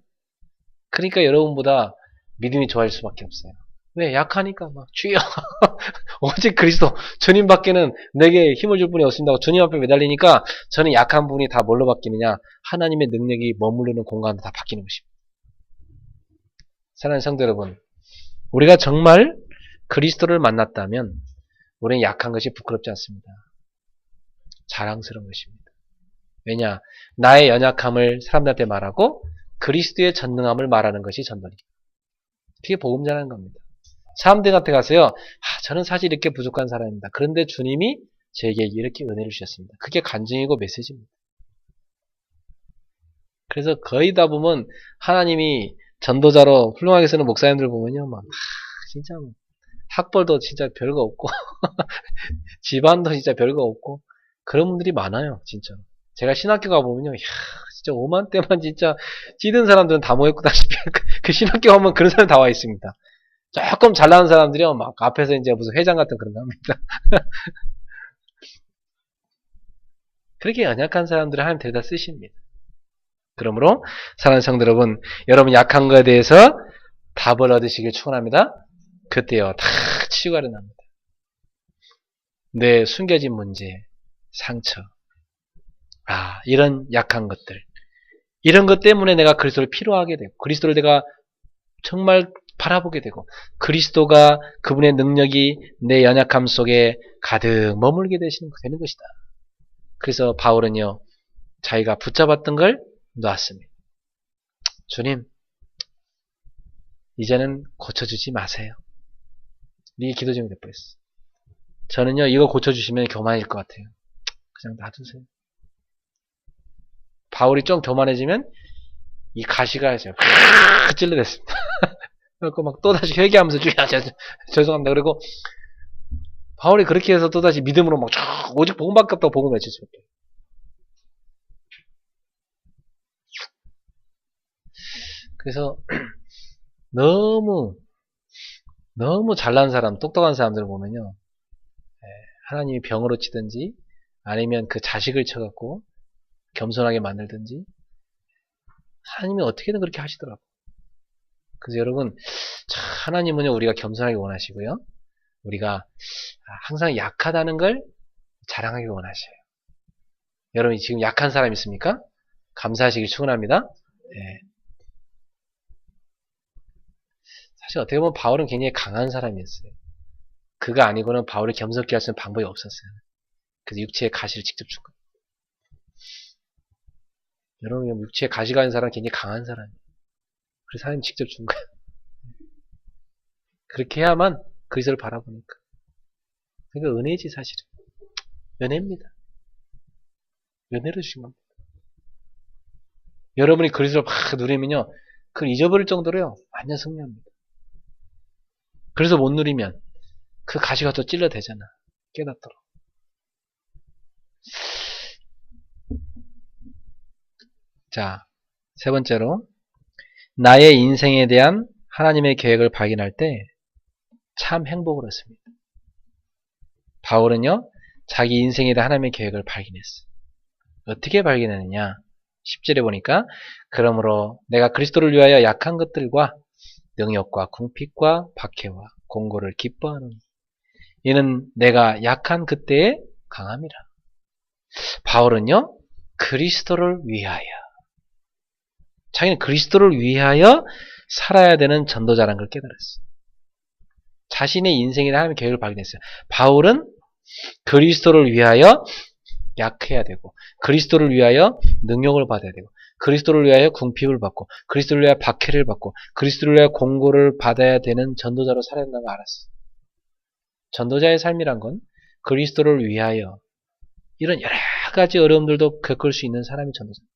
그러니까 여러분보다 믿음이 좋아질 수밖에 없어요. 왜? 약하니까 막, 주여. 오직 그리스도, 주님밖에는 내게 힘을 줄 분이 없습니다. 주님 앞에 매달리니까 저는 약한 분이 다 뭘로 바뀌느냐? 하나님의 능력이 머무르는 공간으로 다 바뀌는 것입니다. 사랑하는 성도 여러분, 우리가 정말 그리스도를 만났다면 우리는 약한 것이 부끄럽지 않습니다. 자랑스러운 것입니다. 왜냐? 나의 연약함을 사람들한테 말하고 그리스도의 전능함을 말하는 것이 전도입니다. 그게 복음 전하는 겁니다. 사람들한테 가서요, 저는 사실 이렇게 부족한 사람입니다. 그런데 주님이 제게 이렇게 은혜를 주셨습니다. 그게 간증이고 메시지입니다. 그래서 거의 다 보면 하나님이 전도자로 훌륭하게 쓰는 목사님들 보면요, 막 진짜 학벌도 진짜 별거 없고 집안도 진짜 별거 없고 그런 분들이 많아요, 진짜. 제가 신학교 가보면요, 이야, 진짜 오만때만 진짜 찌든 사람들은 다 모였다시피 그 신학교 가면 그런 사람 다 와 있습니다. 조금 잘 나온 사람들이요, 막 앞에서 이제 무슨 회장 같은 그런 거 합니다. 그렇게 연약한 사람들을 하나님 데려다 쓰십니다. 그러므로 사랑하는 성도 여러분, 여러분 약한 것에 대해서 답을 얻으시길 축원합니다. 그때요, 다 치유가 일어납니다. 내 숨겨진 문제, 상처, 이런 약한 것들, 이런 것 때문에 내가 그리스도를 필요하게 되고 그리스도를 내가 정말 바라보게 되고 그리스도가 그분의 능력이 내 연약함 속에 가득 머물게 되는 것이다. 그래서 바울은요, 자기가 붙잡았던 걸 놨습니다. 주님, 이제는 고쳐주지 마세요. 이 기도 제목이 돼버렸어. 저는요, 이거 고쳐주시면 교만해질 것 같아요. 그냥 놔두세요. 바울이 좀 교만해지면 이 가시가 이제 찔러댔습니다. 그래서 막 또다시 회개하면서 죄송합니다. 그리고 바울이 그렇게 해서 또다시 믿음으로 막 오직 복음밖에 없다고 복음을 외칠 수밖에. 그래서 너무 잘난 사람, 똑똑한 사람들을 보면요, 하나님이 병으로 치든지 아니면 그 자식을 쳐갖고 겸손하게 만들든지 하나님이 어떻게든 그렇게 하시더라고요. 그래서 여러분, 하나님은요, 우리가 겸손하게 원하시고요, 우리가 항상 약하다는 걸 자랑하기 원하셔요. 여러분이 지금 약한 사람 있습니까? 감사하시길 축원합니다. 네. 사실 어떻게 보면 바울은 굉장히 강한 사람이었어요. 그가 아니고는 바울을 겸손케 할 수 있는 방법이 없었어요. 그래서 육체의 가시를 직접 준 거예요. 여러분, 육체에 가시가 있는 사람은 굉장히 강한 사람이에요. 그래서 하나님 직접 준 거예요. 그렇게 해야만 그리스도를 바라보니까. 그러니까 은혜지, 사실은. 은혜입니다. 은혜로 주신 겁니다. 여러분이 그리스도를 막 누리면요, 그걸 잊어버릴 정도로요, 완전 승리합니다. 그래서 못 누리면 그 가시가 또 찔러대잖아. 깨닫도록. 자, 세 번째로, 나의 인생에 대한 하나님의 계획을 발견할 때 참 행복을 얻습니다. 바울은요, 자기 인생에 대한 하나님의 계획을 발견했어요. 어떻게 발견했느냐? 10절에 보니까, 그러므로 내가 그리스도를 위하여 약한 것들과 능욕과 궁핍과 박해와 공고를 기뻐하노니 이는 내가 약한 그때에 강함이라. 바울은요, 그리스도를 위하여, 자기는 그리스도를 위하여 살아야 되는 전도자라는 걸 깨달았어요. 자신의 인생에 대한 하나님의 계획을 발견했어요. 바울은 그리스도를 위하여 약해야 되고, 그리스도를 위하여 능력을 받아야 되고, 그리스도를 위하여 궁핍을 받고, 그리스도를 위하여 박해를 받고, 그리스도를 위하여 공고를 받아야 되는 전도자로 살아야 된다는 걸 알았어요. 전도자의 삶이란 건 그리스도를 위하여 이런 여러 가지 어려움들도 겪을 수 있는 사람이 전도자입니다.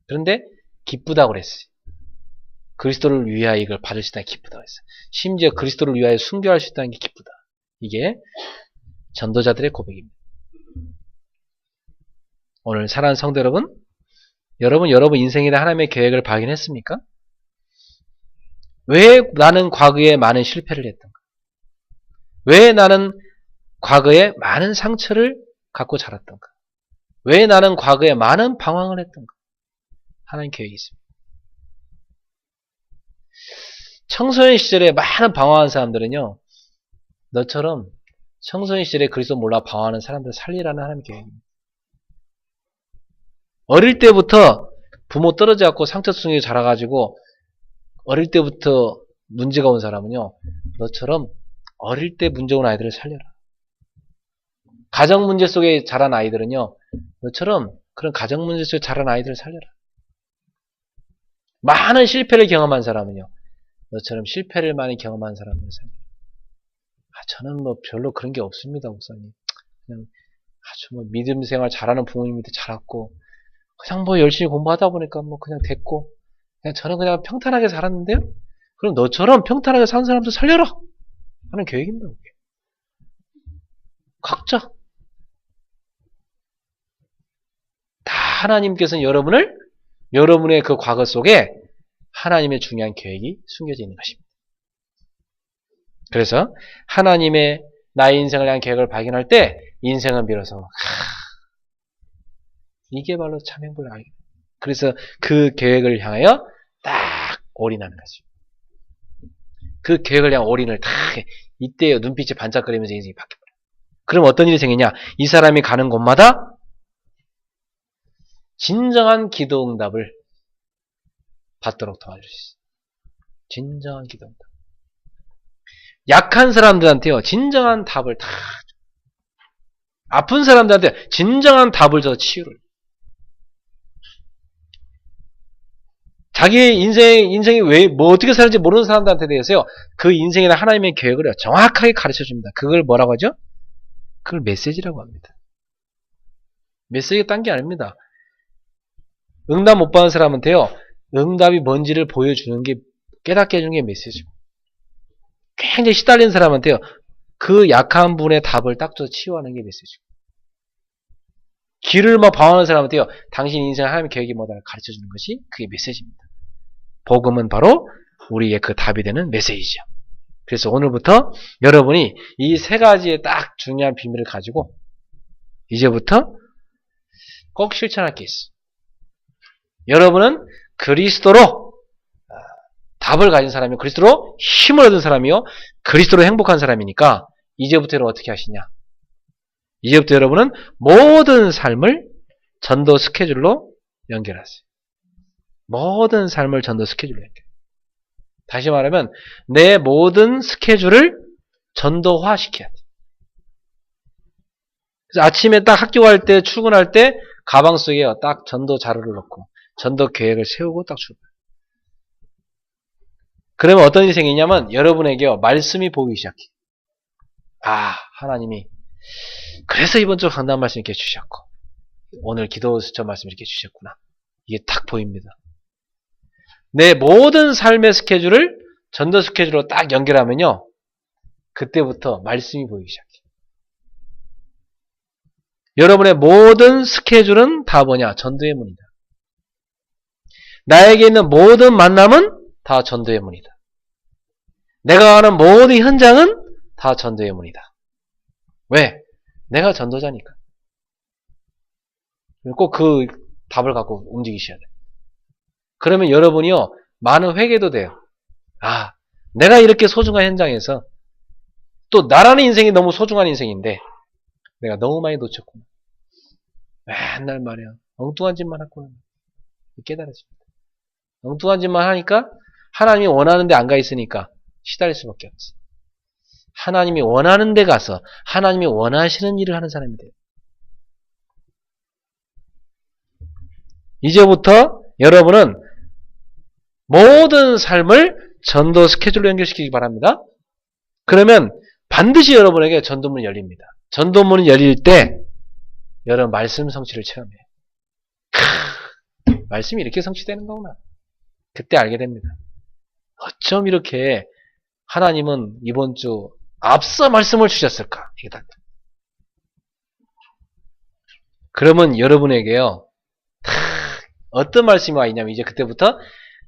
그런데 기쁘다고 그랬어요. 그리스도를 위하여 이걸 받을 수 있다는 게 기쁘다고 했어요. 심지어 그리스도를 위하여 순교할 수 있다는 게 기쁘다. 이게 전도자들의 고백입니다. 오늘 사랑하는 성도 여러분, 여러분 인생에 대한 하나님의 계획을 발견했습니까? 왜 나는 과거에 많은 실패를 했던가? 왜 나는 과거에 많은 상처를 갖고 자랐던가? 왜 나는 과거에 많은 방황을 했던가? 하나님 계획이 있습니다. 청소년 시절에 많은 방황한 사람들은요, 너처럼 청소년 시절에 그리스도 몰라 방황하는 사람들 살리라는 하나님 계획입니다. 어릴 때부터 부모 떨어져갖고 상처 속에 자라가지고 어릴 때부터 문제가 온 사람은요, 너처럼 어릴 때 문제 온 아이들을 살려라. 가정 문제 속에 자란 아이들은요, 너처럼 그런 가정 문제 속에 자란 아이들을 살려라. 많은 실패를 경험한 사람은요, 너처럼 실패를 많이 경험한 사람들을 살려라. 저는 뭐 별로 그런 게 없습니다, 목사님. 그냥 아주 뭐 믿음 생활 잘하는 부모님 밑에 자랐고, 그냥 뭐 열심히 공부하다 보니까 뭐 그냥 됐고, 그냥 저는 그냥 평탄하게 살았는데요? 그럼 너처럼 평탄하게 사는 사람들 살려라! 하는 계획입니다, 그게. 각자. 다 하나님께서는 여러분의 그 과거 속에 하나님의 중요한 계획이 숨겨져 있는 것입니다. 그래서 하나님의 나의 인생을 향한 계획을 발견할 때 인생은 비로소 이게 바로 참 행복을 알게 됩니다. 그래서 그 계획을 향하여 딱 올인하는 거죠. 그 계획을 향한 올인을 딱 이때 눈빛이 반짝거리면서 인생이 바뀌어버려요. 그럼 어떤 일이 생기냐? 이 사람이 가는 곳마다 진정한 기도 응답을 받도록 도와줄 수 있어요. 진정한 기도 응답. 약한 사람들한테요, 진정한 답을 다 줘. 아픈 사람들한테 진정한 답을 줘, 치유를. 자기의 인생이 뭐 어떻게 사는지 모르는 사람들한테 대해서요, 그 인생이나 하나님의 계획을 정확하게 가르쳐 줍니다. 그걸 뭐라고 하죠? 그걸 메시지라고 합니다. 메시지가 딴 게 아닙니다. 응답 못 받은 사람한테요, 응답이 뭔지를 보여주는 게, 깨닫게 해주는 게 메시지고. 굉장히 시달린 사람한테요, 그 약한 분의 답을 딱 줘서 치유하는 게 메시지고. 길을 막 방황하는 사람한테요, 당신 인생 하나님의 계획이 뭐다를 가르쳐 주는 것이 그게 메시지입니다. 복음은 바로 우리의 그 답이 되는 메시지죠. 그래서 오늘부터 여러분이 이 세 가지의 딱 중요한 비밀을 가지고 이제부터 꼭 실천할 게 있어. 여러분은 그리스도로 답을 가진 사람이요, 그리스도로 힘을 얻은 사람이요, 그리스도로 행복한 사람이니까 이제부터 여러분 어떻게 하시냐? 이제부터 여러분은 모든 삶을 전도 스케줄로 연결하세요. 모든 삶을 전도 스케줄로 연결. 다시 말하면 내 모든 스케줄을 전도화 시켜야 돼. 그래서 아침에 딱 학교 갈 때, 출근할 때 가방 속에 딱 전도 자료를 넣고 전도 계획을 세우고 딱 출발. 그러면 어떤 일이 생기냐면 여러분에게 말씀이 보이기 시작해. 아, 하나님이 그래서 이번 주 강단 말씀 이렇게 주셨고 오늘 기도 수첩 말씀 이렇게 주셨구나. 이게 딱 보입니다. 내 모든 삶의 스케줄을 전도 스케줄로 딱 연결하면요, 그때부터 말씀이 보이기 시작해요. 여러분의 모든 스케줄은 다 뭐냐? 전도의 문이다. 나에게 있는 모든 만남은 다 전도의 문이다. 내가 하는 모든 현장은 다 전도의 문이다. 왜? 내가 전도자니까. 꼭 그 답을 갖고 움직이셔야 돼요. 그러면 여러분이요, 많은 회개도 돼요. 아, 내가 이렇게 소중한 현장에서 또 나라는 인생이 너무 소중한 인생인데 내가 너무 많이 놓쳤구나. 맨날 말이야, 엉뚱한 짓만 했구나. 깨달아집니다. 엉뚱한 짓만 하니까 하나님이 원하는 데 안 가 있으니까 시달릴 수밖에 없지. 하나님이 원하는 데 가서 하나님이 원하시는 일을 하는 사람이 돼요. 이제부터 여러분은 모든 삶을 전도 스케줄로 연결시키기 바랍니다. 그러면 반드시 여러분에게 전도문이 열립니다. 전도문이 열릴 때 여러분 말씀 성취를 체험해요. 말씀이 이렇게 성취되는 거구나. 그때 알게 됩니다. 어쩜 이렇게 하나님은 이번 주 앞서 말씀을 주셨을까? 이게 다. 그러면 여러분에게요, 어떤 말씀이 와 있냐면 이제 그때부터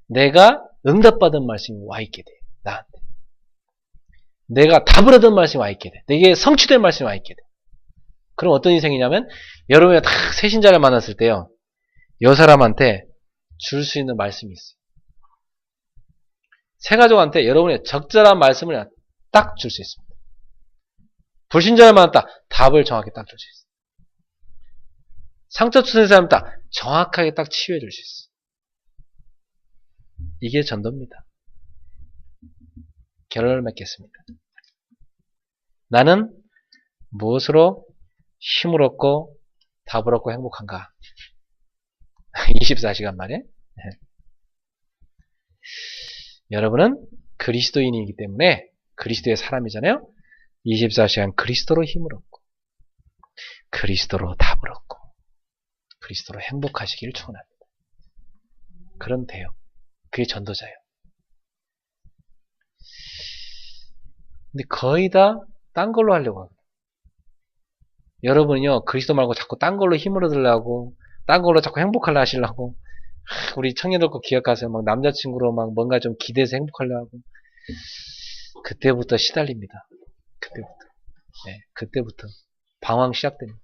내가 응답받은 말씀이 와 있게 돼요. 나한테. 내가 답을 얻은 말씀이 와 있게 돼. 내게 성취된 말씀이 와 있게 돼. 그럼 어떤 인생이냐면 여러분이 다 새신자를 만났을 때요. 여 사람한테 줄 수 있는 말씀이 있어요. 새 가족한테 여러분의 적절한 말씀을 딱 줄 수 있습니다. 불신자를 만났다. 답을 정확히 딱 줄 수 있어요. 상처 투성인 사람은 딱 정확하게 딱 치유해 줄 수 있어요. 이게 전도입니다. 결론을 맺겠습니다. 나는 무엇으로 힘을 얻고 답을 얻고 행복한가? 24시간 만에. 여러분은 그리스도인이기 때문에 그리스도의 사람이잖아요. 24시간 그리스도로 힘을 얻고 그리스도로 답을 얻고 그리스도로 행복하시기를 축원합니다. 그럼 돼요. 그게 전도자예요. 근데 거의 다 딴 걸로 하려고 합니다. 여러분이요, 그리스도 말고 자꾸 딴 걸로 힘을 얻으려고, 딴 걸로 자꾸 행복하려 하시려고, 우리 청년들 거 기억하세요. 막 남자친구로 막 뭔가 좀 기대해서 행복하려 하고, 그때부터 시달립니다. 그때부터. 네, 그때부터. 방황 시작됩니다.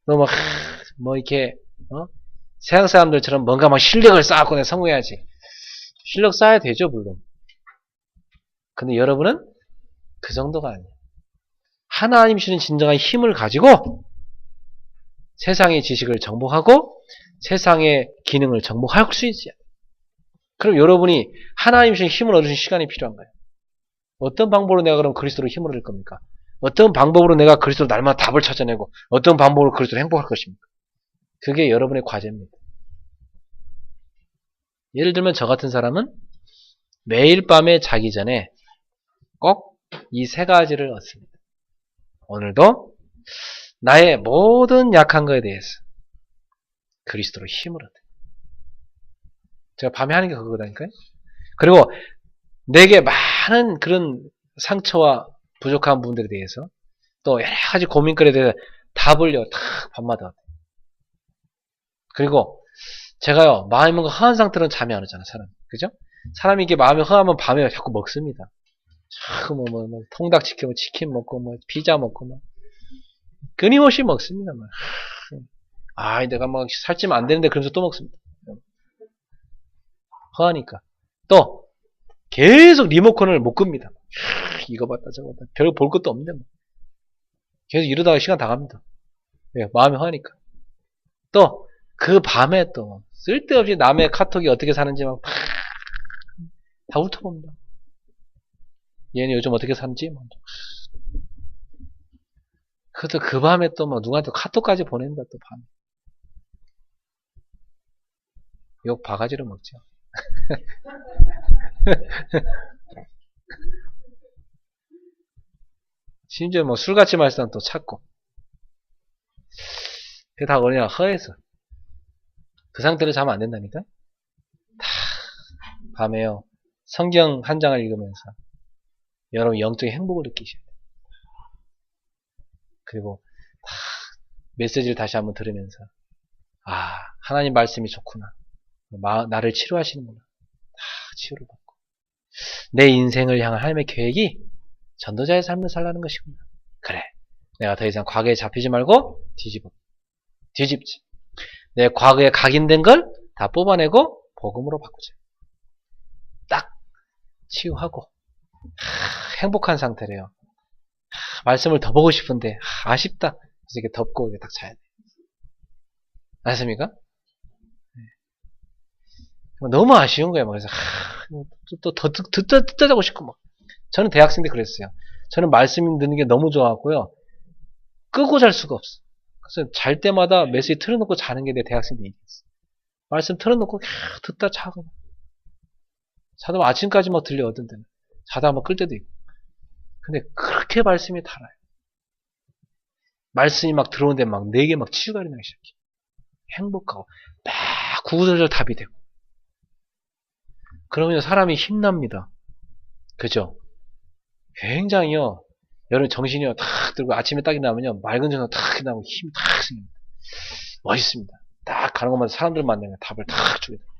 너 막, 뭐 이렇게, 세상 사람들처럼 뭔가 막 실력을 쌓고 내가 성공해야지. 실력 쌓아야 되죠, 물론. 근데 여러분은 그 정도가 아니에요. 하나님 주시는 진정한 힘을 가지고 세상의 지식을 정복하고 세상의 기능을 정복할 수 있어요. 그럼 여러분이 하나님 주시는 힘을 얻으신 시간이 필요한 거예요. 어떤 방법으로 내가 그럼 그리스도로 힘을 얻을 겁니까? 어떤 방법으로 내가 그리스도로 날마다 답을 찾아내고 어떤 방법으로 그리스도로 행복할 것입니까? 그게 여러분의 과제입니다. 예를 들면 저 같은 사람은 매일 밤에 자기 전에 꼭 이 세 가지를 얻습니다. 오늘도 나의 모든 약한 것에 대해서 그리스도로 힘을 얻어요. 제가 밤에 하는 게 그거다니까요. 그리고 내게 많은 그런 상처와 부족한 부분들에 대해서 또 여러 가지 고민거리에 대해서 답을요 다 밤마다 얻어요. 그리고 제가요 마음이 뭔가 허한 상태로는 잠이 안 오잖아 사람. 그죠? 사람이 이게 마음이 허하면 밤에 자꾸 먹습니다. 자꾸 뭐 통닭치킨, 치킨 먹고 뭐 피자 먹고 뭐 끊임없이 먹습니다. 뭐. 아, 내가 막 살찌면 안 되는데 그러면서 또 먹습니다. 허하니까. 또 계속 리모컨을 못 끕니다. 이거 봤다 저거 봤다. 별 볼 것도 없는데 뭐. 계속 이러다가 시간 다 갑니다. 네, 마음이 허하니까. 또 그 밤에 또 쓸데없이 남의 카톡이 어떻게 사는지 막 다 훑어봅니다. 얘는 요즘 어떻게 사는지 뭐. 그래도 그 밤에 또 뭐 누구한테 카톡까지 보낸다 또 밤에. 욕 바가지로 먹죠. 심지어 뭐 술같이 마실 사람 또 찾고. 그게 다 뭐냐 허해서. 그 상태로 자면 안 된다니까. 다 밤에요. 성경 한 장을 읽으면서 여러분 영적인 행복을 느끼셔야 돼요. 그리고 다 메시지를 다시 한번 들으면서 아 하나님 말씀이 좋구나. 나를 치료하시는구나. 다 치유를 받고 내 인생을 향한 하나님의 계획이 전도자의 삶을 살라는 것이구나. 그래 내가 더 이상 과거에 잡히지 말고 뒤집지. 내 과거에 각인된 걸 다 뽑아내고 복음으로 바꾸자. 딱 치유하고 행복한 상태래요. 말씀을 더 보고 싶은데 아쉽다. 그래서 이렇게 덮고 이렇게 딱 자야 돼. 맞습니까? 너무 아쉬운 거예요. 그래서 또 듣다 자고 싶고 막. 저는 대학생 때 그랬어요. 저는 말씀 듣는 게 너무 좋아하고요. 끄고 잘 수가 없어. 그래서 잘 때마다 메시지 틀어놓고 자는 게 내 대학생 때 일이었어. 말씀 틀어놓고 듣다 자고. 자다 아침까지 막 들려오던 데는. 자다 막 끌 때도 있고. 근데 그렇게 말씀이 달아요. 말씀이 막 들어오는데 막 내게 막 치유가 일어나기 시작해. 행복하고 막 구구절절 답이 되고. 그러면 사람이 힘납니다. 그죠? 굉장히요. 여러분 정신이요 탁 들고 아침에 딱 일어나면요 맑은 정신 탁 일어나고 힘이 탁 생깁니다. 멋있습니다. 딱 가는 곳마다 사람들 만나면 답을 탁 주게 됩니다.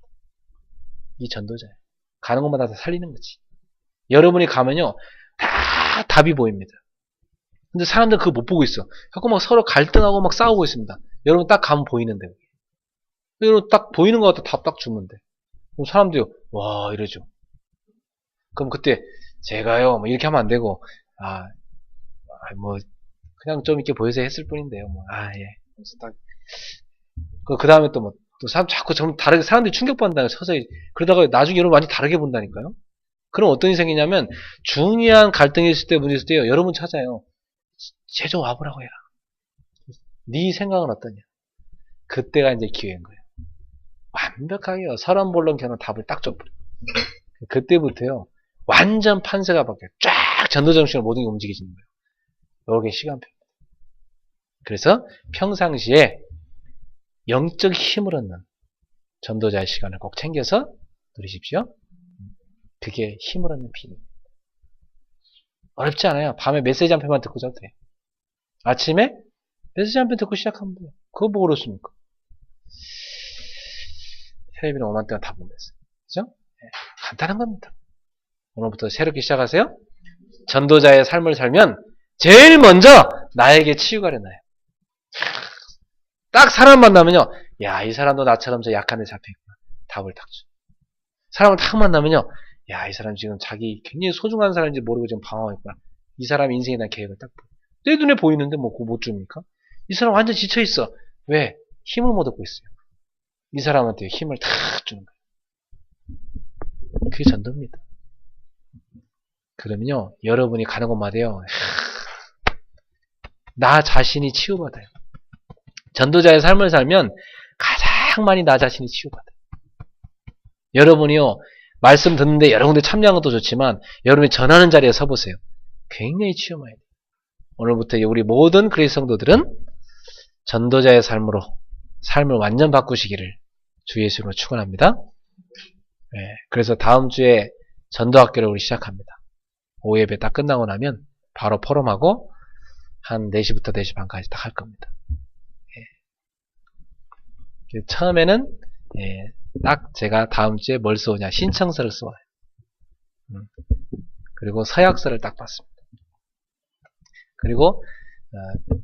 이 전도자예요. 가는 곳마다 다 살리는 거지. 여러분이 가면요. 다 답이 보입니다. 근데 사람들은 그거 못 보고 있어. 자꾸 막 서로 갈등하고 막 싸우고 있습니다. 여러분 딱 가면 보이는데. 여러분 딱 보이는 것 같아. 답 딱 주면 돼. 그럼 사람들이 와 이러죠. 그럼 그때 제가요 뭐 이렇게 하면 안 되고 뭐 그냥 좀 이렇게 보여서 했을 뿐인데요. 뭐 예. 그래서 딱 그 다음에 또 뭐 또 사람 자꾸 좀 다르게 사람들이 충격받는다는 서서히 그러다가 나중에 여러분 완전히 다르게 본다니까요. 그럼 어떤 일이 생기냐면 중요한 갈등이 있을 때 문제 있을 때요. 여러분 찾아요. 쟤 좀 와보라고 해라. 네 생각은 어떠냐? 그때가 이제 기회인 거예요. 완벽하게요. 서론본론 견론 답을 딱 줘버려. 그때부터요. 완전 판세가 바뀌어요. 쫙 전도정신으로 모든 게 움직이지는 거예요. 이게 시간표입니다. 그래서 평상시에 영적 힘을 얻는 전도자의 시간을 꼭 챙겨서 누리십시오. 그게 힘을 얻는 비밀입니다. 어렵지 않아요. 밤에 메시지 한 편만 듣고 자도 돼요. 아침에 메시지 한 편 듣고 시작하면 돼요. 그거 뭐 어렵습니까? 텔레비는 5만 대가 다 보면서. 그죠? 네, 간단한 겁니다. 오늘부터 새롭게 시작하세요. 전도자의 삶을 살면 제일 먼저 나에게 치유가 일어나요. 딱 사람 만나면요. 야, 이 사람도 나처럼 저 약한 데 잡혀있구나. 답을 딱 줘. 사람을 딱 만나면요. 야, 이 사람 지금 자기 굉장히 소중한 사람인지 모르고 지금 방황했구나. 이 사람 인생에 대한 계획을 딱 보여. 내 눈에 보이는데 뭐 그거 못 줍니까? 이 사람 완전 지쳐있어. 왜? 힘을 못 얻고 있어요. 이 사람한테 힘을 탁 주는 거예요. 그게 전도입니다. 그러면요. 여러분이 가는 곳마다요. 나 자신이 치유받아요. 전도자의 삶을 살면 가장 많이 나 자신이 치유받아요. 여러분이요. 말씀 듣는데 여러 군데 참여한 것도 좋지만 여러분이 전하는 자리에 서보세요. 굉장히 치유 많이 돼요. 오늘부터 우리 모든 그리스도 성도들은 전도자의 삶으로 삶을 완전 바꾸시기를 주 예수로 축원합니다. 네, 그래서 다음 주에 전도학교를 우리 시작합니다. 오후 예배 딱 끝나고 나면 바로 포럼하고 한 4시부터 4시 반까지 딱 할 겁니다. 네. 처음에는 딱 제가 다음 주에 뭘 쏘냐 신청서를 쏘아요. 그리고 서약서를 딱 받습니다. 그리고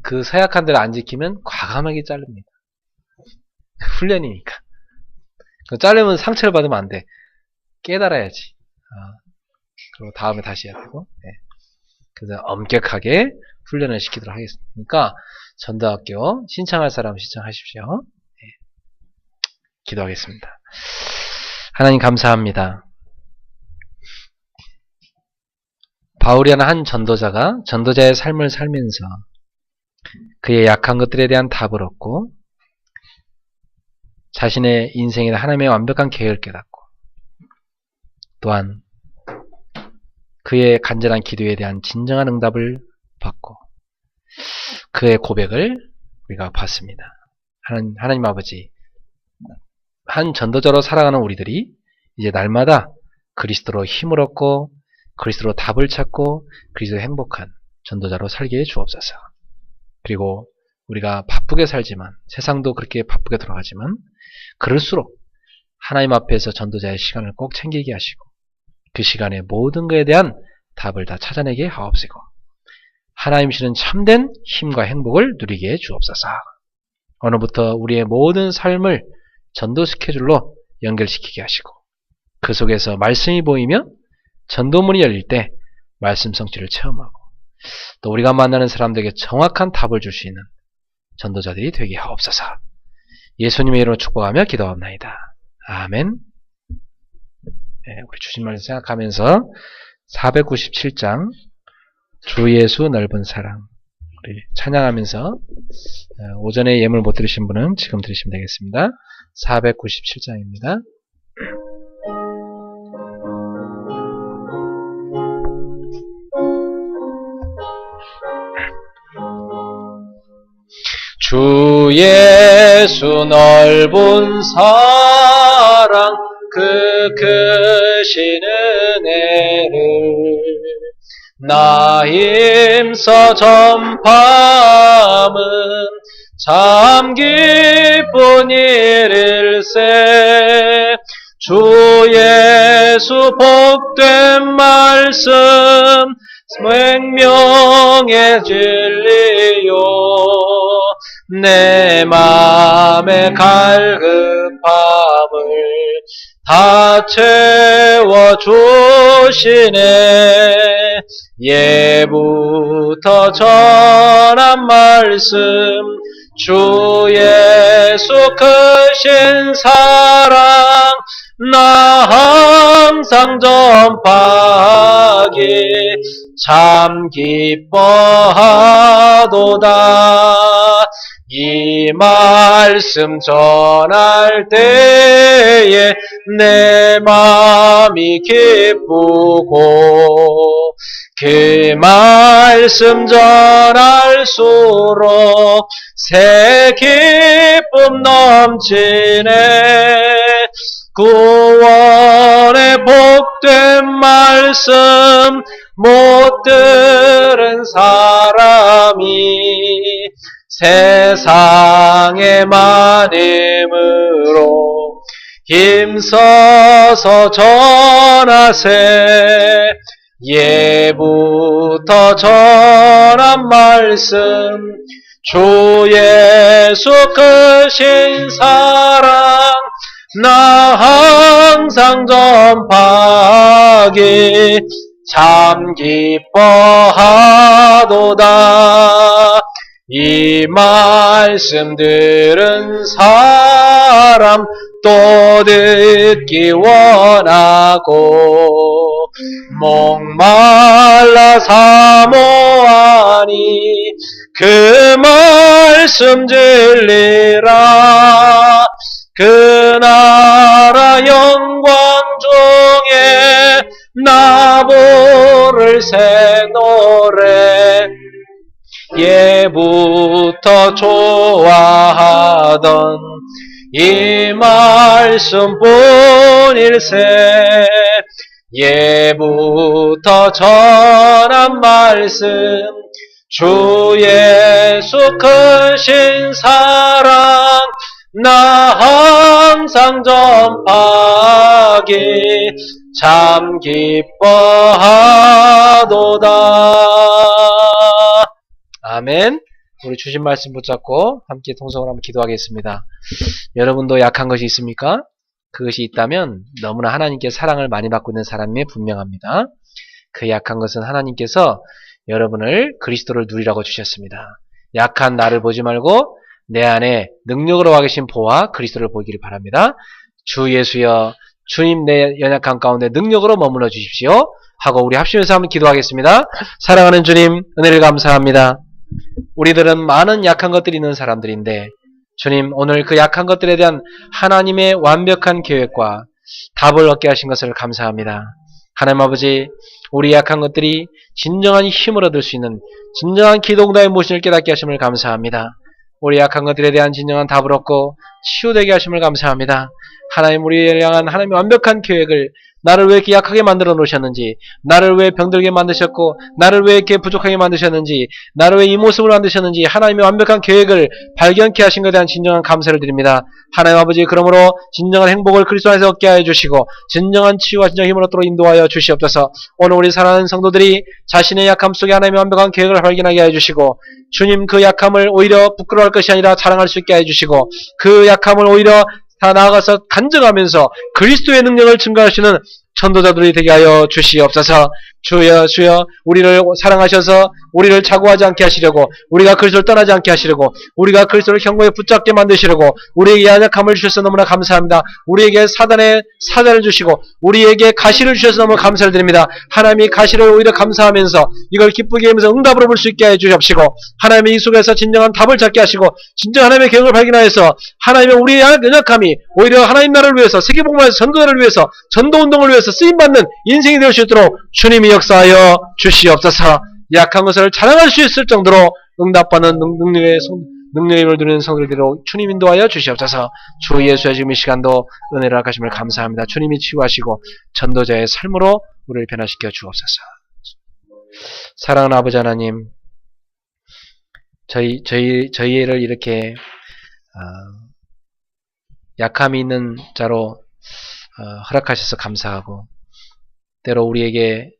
그 서약한 대로 안 지키면 과감하게 자릅니다. 훈련이니까. 자르면 상처를 받으면 안 돼. 깨달아야지. 그리고 다음에 다시 해야 되고. 네. 그래서 엄격하게 훈련을 시키도록 하겠습니다. 그러니까 전도학교 신청할 사람 신청하십시오. 네. 기도하겠습니다. 하나님 감사합니다. 바울이라는 한 전도자가 전도자의 삶을 살면서 그의 약한 것들에 대한 답을 얻고 자신의 인생에 하나님의 완벽한 계획을 깨닫고 또한 그의 간절한 기도에 대한 진정한 응답을 받고 그의 고백을 우리가 봤습니다. 하나님 아버지, 한 전도자로 살아가는 우리들이 이제 날마다 그리스도로 힘을 얻고 그리스도로 답을 찾고 그리스도로 행복한 전도자로 살게 주옵소서. 그리고 우리가 바쁘게 살지만 세상도 그렇게 바쁘게 돌아가지만 그럴수록 하나님 앞에서 전도자의 시간을 꼭 챙기게 하시고 그 시간에 모든 것에 대한 답을 다 찾아내게 하옵시고 하나님 주시는 참된 힘과 행복을 누리게 주옵소서. 오늘부터 우리의 모든 삶을 전도 스케줄로 연결시키게 하시고 그 속에서 말씀이 보이며 전도문이 열릴 때 말씀 성취를 체험하고 또 우리가 만나는 사람들에게 정확한 답을 줄 수 있는 전도자들이 되게 하옵소서. 예수님의 이름으로 축복하며 기도합나이다. 아멘. 네, 우리 주신 말씀 생각하면서 497장 주 예수 넓은 사랑 우리 찬양하면서 오전에 예물 못 들으신 분은 지금 들으시면 되겠습니다. 497장입니다. 주 예수 넓은 사랑 그 크신 은혜를 나 힘써 전파함은 참 기쁜 일일세 주 예수 복된 말씀 생명의 진리요 내 맘의 갈급함을 다 채워주시네. 예부터 전한 말씀 주 예수 크신 사랑 나 항상 전파하기 참 기뻐하도다. 이 말씀 전할 때에 내 마음이 기쁘고 그 말씀 전할수록 새 기쁨 넘치네. 구원의 복된 말씀 못 들은 사람이 세상에 많음으로 힘써서 전하세. 예부터 전한 말씀 주 예수 크신 사랑 나 항상 전파하기 참 기뻐하도다. 이 말씀 들은 사람 또 듣기 원하고 목말라 사모하니 그 말씀 진리라. 그 나라 영광 중에 나 부를 새 노래 예부터 좋아하던 이 말씀뿐일세. 예부터 전한 말씀 주 예수 크신 사랑 나 항상 전파하기 참 기뻐하도다. 아멘. 우리 주신 말씀 붙잡고 함께 통성을 한번 기도하겠습니다. 여러분도 약한 것이 있습니까? 그것이 있다면 너무나 하나님께 사랑을 많이 받고 있는 사람이 분명합니다. 그 약한 것은 하나님께서 여러분을 그리스도를 누리라고 주셨습니다. 약한 나를 보지 말고 내 안에 능력으로 와 계신 보아 그리스도를 보기를 바랍니다. 주 예수여, 주님 내 연약한 가운데 능력으로 머물러 주십시오 하고 우리 합심해서 한번 기도하겠습니다. 사랑하는 주님, 은혜를 감사합니다. 우리들은 많은 약한 것들이 있는 사람들인데 주님, 오늘 그 약한 것들에 대한 하나님의 완벽한 계획과 답을 얻게 하신 것을 감사합니다. 하나님 아버지, 우리 약한 것들이 진정한 힘을 얻을 수 있는 진정한 기도응답의 모신을 깨닫게 하심을 감사합니다. 우리 약한 것들에 대한 진정한 답을 얻고 치유되게 하심을 감사합니다. 하나님, 우리를 향한 하나님의 완벽한 계획을, 나를 왜 이렇게 약하게 만들어 놓으셨는지, 나를 왜 병들게 만드셨고, 나를 왜 이렇게 부족하게 만드셨는지, 나를 왜 이 모습으로 만드셨는지 하나님의 완벽한 계획을 발견케 하신 것에 대한 진정한 감사를 드립니다. 하나님 아버지, 그러므로 진정한 행복을 그리스도 안에서 얻게 하여 주시고 진정한 치유와 진정한 힘을 얻도록 인도하여 주시옵소서. 오늘 우리 사랑하는 성도들이 자신의 약함 속에 하나님의 완벽한 계획을 발견하게 하여 주시고 주님, 그 약함을 오히려 부끄러워할 것이 아니라 자랑할 수 있게 하여 주시고 그 약함을 오히려 다 나아가서 간증하면서 그리스도의 능력을 증거하시는 전도자들이 되게 하여 주시옵소서. 주여, 주여, 우리를 사랑하셔서 우리를 자고하지 않게 하시려고, 우리가 그리스도를 떠나지 않게 하시려고, 우리가 그리스도를 경고에 붙잡게 만드시려고 우리에게 연약함을 주셔서 너무나 감사합니다. 우리에게 사단의 사자를 주시고 우리에게 가시를 주셔서 너무 감사를 드립니다. 하나님이 가시를 오히려 감사하면서 이걸 기쁘게 하면서 응답으로 볼 수 있게 해 주시옵시고, 하나님이 이 속에서 진정한 답을 찾게 하시고 진정 하나님의 계획을 발견하여서 하나님의 우리의 연약함이 오히려 하나님 나라를 위해서, 세계복음화에서 전도자를 위해서, 전도운동을 위해서 쓰임받는 인생이 될 수 있도록 주님이 역사하여 주시옵소서. 약한 것을 자랑할 수 있을 정도로 응답받는 능력의 힘을 누리는 성도들로 주님 인도하여 주시옵소서. 주 예수의 지금 이 시간도 은혜를 허락하심을 감사합니다. 주님이 치유하시고 전도자의 삶으로 우리를 변화시켜 주옵소서. 사랑하는 아버지 하나님, 저희를 이렇게 약함이 있는 자로 허락하셔서 감사하고, 때로 우리에게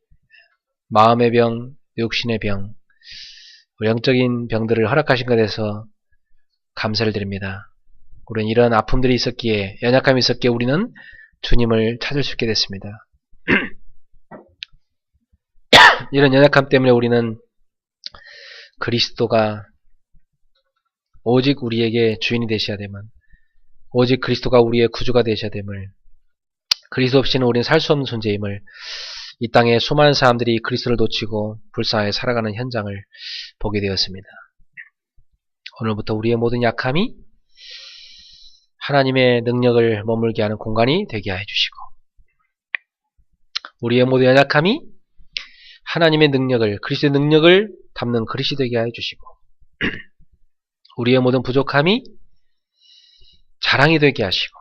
마음의 병, 육신의 병, 영적인 병들을 허락하신 것에 대해서 감사를 드립니다. 우리는 이런 아픔들이 있었기에, 연약함이 있었기에 우리는 주님을 찾을 수 있게 됐습니다. 이런 연약함 때문에 우리는 그리스도가 오직 우리에게 주인이 되셔야 됨을, 오직 그리스도가 우리의 구주가 되셔야 됨을, 그리스도 없이는 우리는 살 수 없는 존재임을, 이 땅에 수많은 사람들이 그리스도를 놓치고 불쌍하게 살아가는 현장을 보게 되었습니다. 오늘부터 우리의 모든 약함이 하나님의 능력을 머물게 하는 공간이 되게 해주시고, 우리의 모든 연약함이 하나님의 능력을, 그리스도의 능력을 담는 그릇이 되게 해주시고, 우리의 모든 부족함이 자랑이 되게 하시고,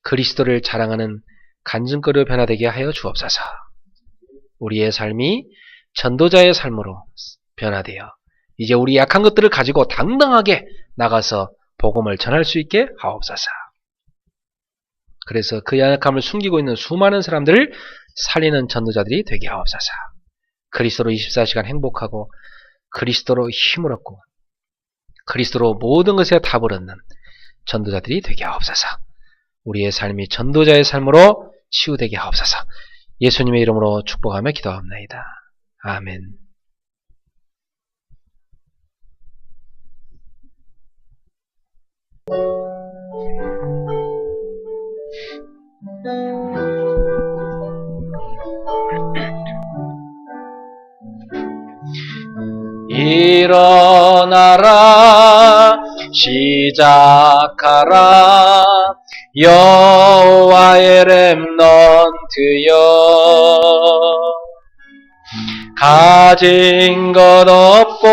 그리스도를 자랑하는 간증거리로 변화되게 하여 주옵소서. 우리의 삶이 전도자의 삶으로 변화되어 이제 우리 약한 것들을 가지고 당당하게 나가서 복음을 전할 수 있게 하옵소서. 그래서 그 연약함을 숨기고 있는 수많은 사람들을 살리는 전도자들이 되게 하옵소서. 그리스도로 24시간 행복하고, 그리스도로 힘을 얻고, 그리스도로 모든 것에 답을 얻는 전도자들이 되게 하옵소서. 우리의 삶이 전도자의 삶으로 치유되게 하옵소서. 예수님의 이름으로 축복하며 기도합니다. 아멘. 일어나라, 시작하라, 여호와의 렘넌트여. 가진 것 없고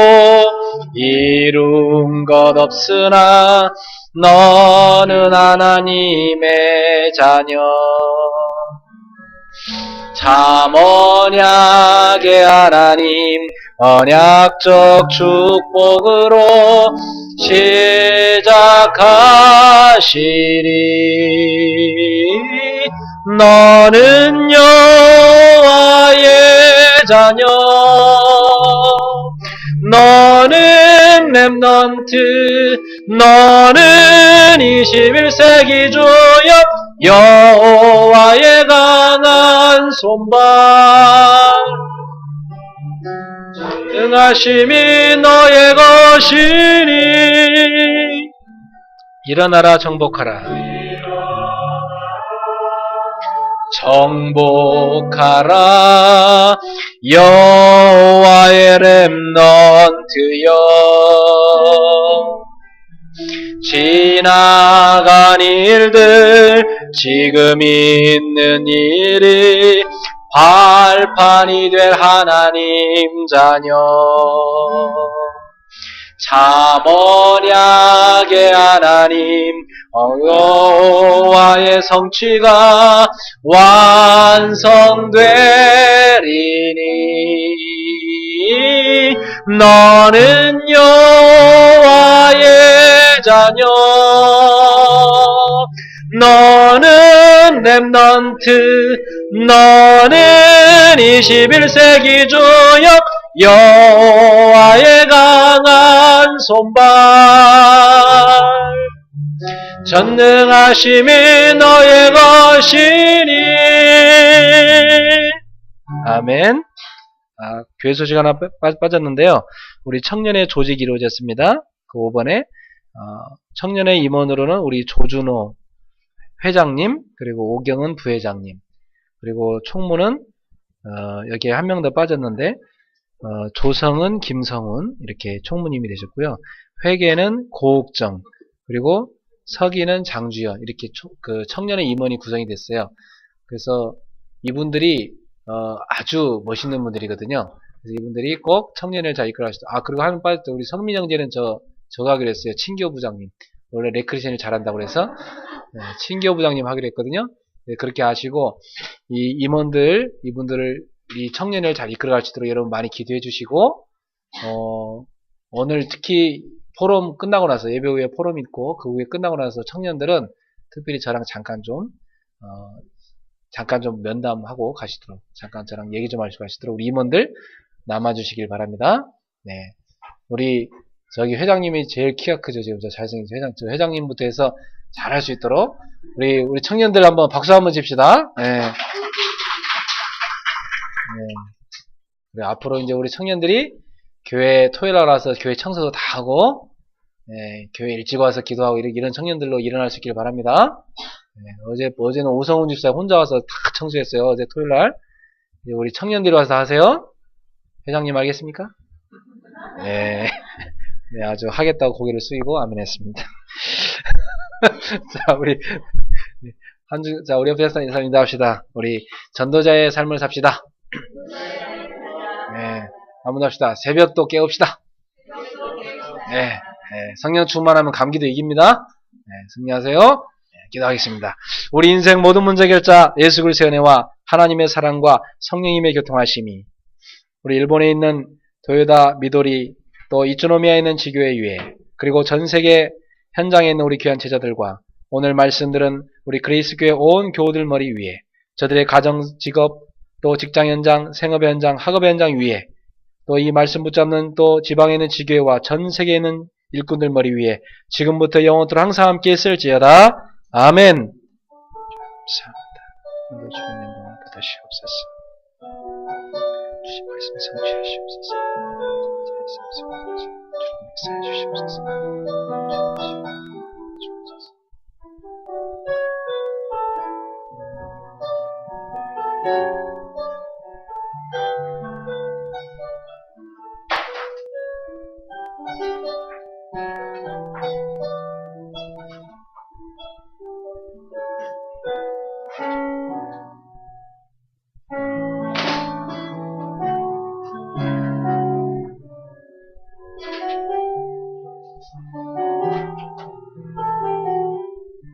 이룬 것 없으나 너는 하나님의 자녀. 참 언약의 하나님, 언약적 축복으로 시작하시리. 너는 여호와의 자녀, 너는 렘넌트, 너는 21세기 주역, 여호와의 강한 손발, 능하심이 너의 것이니. 일어나라, 정복하라, 정복하라, 여호와의 렘넌트여. 지나간 일들, 지금 있는 일이 발판이 될 하나님 자녀. 참 언약의 하나님, 여호와의 성취가 완성되리니. 너는 여호와의 자녀, 너는 렘넌트, 너는 21세기 주역, 여호와의 강한 손발, 전능하심이 너의 것이니. 아멘. 교회 소식 하나 빠졌는데요. 우리 청년의 조직이 이루어졌습니다. 그 5번에 청년의 임원으로는 우리 조준호 회장님, 그리고 오경은 부회장님, 그리고 총무는 여기에 한 명 더 빠졌는데 조성은, 김성훈 이렇게 총무님이 되셨고요. 회계는 고옥정, 그리고 서기는 장주연, 이렇게 그 청년의 임원이 구성이 됐어요. 그래서 이분들이 아주 멋있는 분들이거든요. 그래서 이분들이 꼭 청년을 잘 이끌어 가시죠. 그리고 한 명 빠졌죠. 우리 성민 형제는 저가 하기로 했어요. 친교 부장님. 원래 레크리션을 잘한다고 그래서 친교 부장님 하기로 했거든요. 네, 그렇게 하시고, 이 임원들, 이분들을, 이 청년을 잘 이끌어 갈 수 있도록 여러분 많이 기도해 주시고, 오늘 특히 포럼 끝나고 나서, 예배 후에 포럼 있고, 그 후에 끝나고 나서 청년들은 특별히 저랑 잠깐 좀 잠깐 좀 면담하고 가시도록, 잠깐 저랑 얘기 좀 하시고 가시도록 우리 임원들 남아주시길 바랍니다. 네. 우리 저기 회장님이 제일 키가 크죠. 지금 저 잘생긴 회장님부터 해서 잘할 수 있도록 우리 청년들 한번 박수 한번 칩시다. 네. 네. 그래, 앞으로 이제 우리 청년들이 교회 토요일 날 와서 교회 청소도 다 하고, 네, 교회 일찍 와서 기도하고 이런 청년들로 일어날 수 있기를 바랍니다. 네, 어제는 오성훈 집사 혼자 와서 다 청소했어요. 어제 토요일 날. 우리 청년들이 와서 하세요. 회장님 알겠습니까? 네. 네, 아주 하겠다고 고개를 숙이고 아멘 했습니다. 자, 우리 옆에 인사 인사합시다. 우리 전도자의 삶을 삽시다. 네, 한번 합시다. 새벽도 깨웁시다. 네, 성령 충만하면 감기도 이깁니다. 네, 승리하세요. 네, 기도하겠습니다. 우리 인생 모든 문제 결자 예수 그리스도의 은혜와 하나님의 사랑과 성령님의 교통하심이 우리 일본에 있는 도요다 미도리 또 이츠노미야에 있는 지교회 위에 그리고 전 세계 현장에 있는 우리 귀한 제자들과 오늘 말씀들은 우리 그레이스 교회 온 교우들 머리 위에 저들의 가정, 직업, 또 직장 현장, 생업의 현장, 학업의 현장 위에 또 이 말씀 붙잡는 또 지방에 있는 지교회와 전 세계에 있는 일꾼들 머리 위에 지금부터 영원토록 항상 함께 있을지어다. 아멘. 감사합니다. 오늘 주님의 영광을 받으시옵소서. 주신 말씀 성취하시옵소서. 주님 역사해 주시옵소서.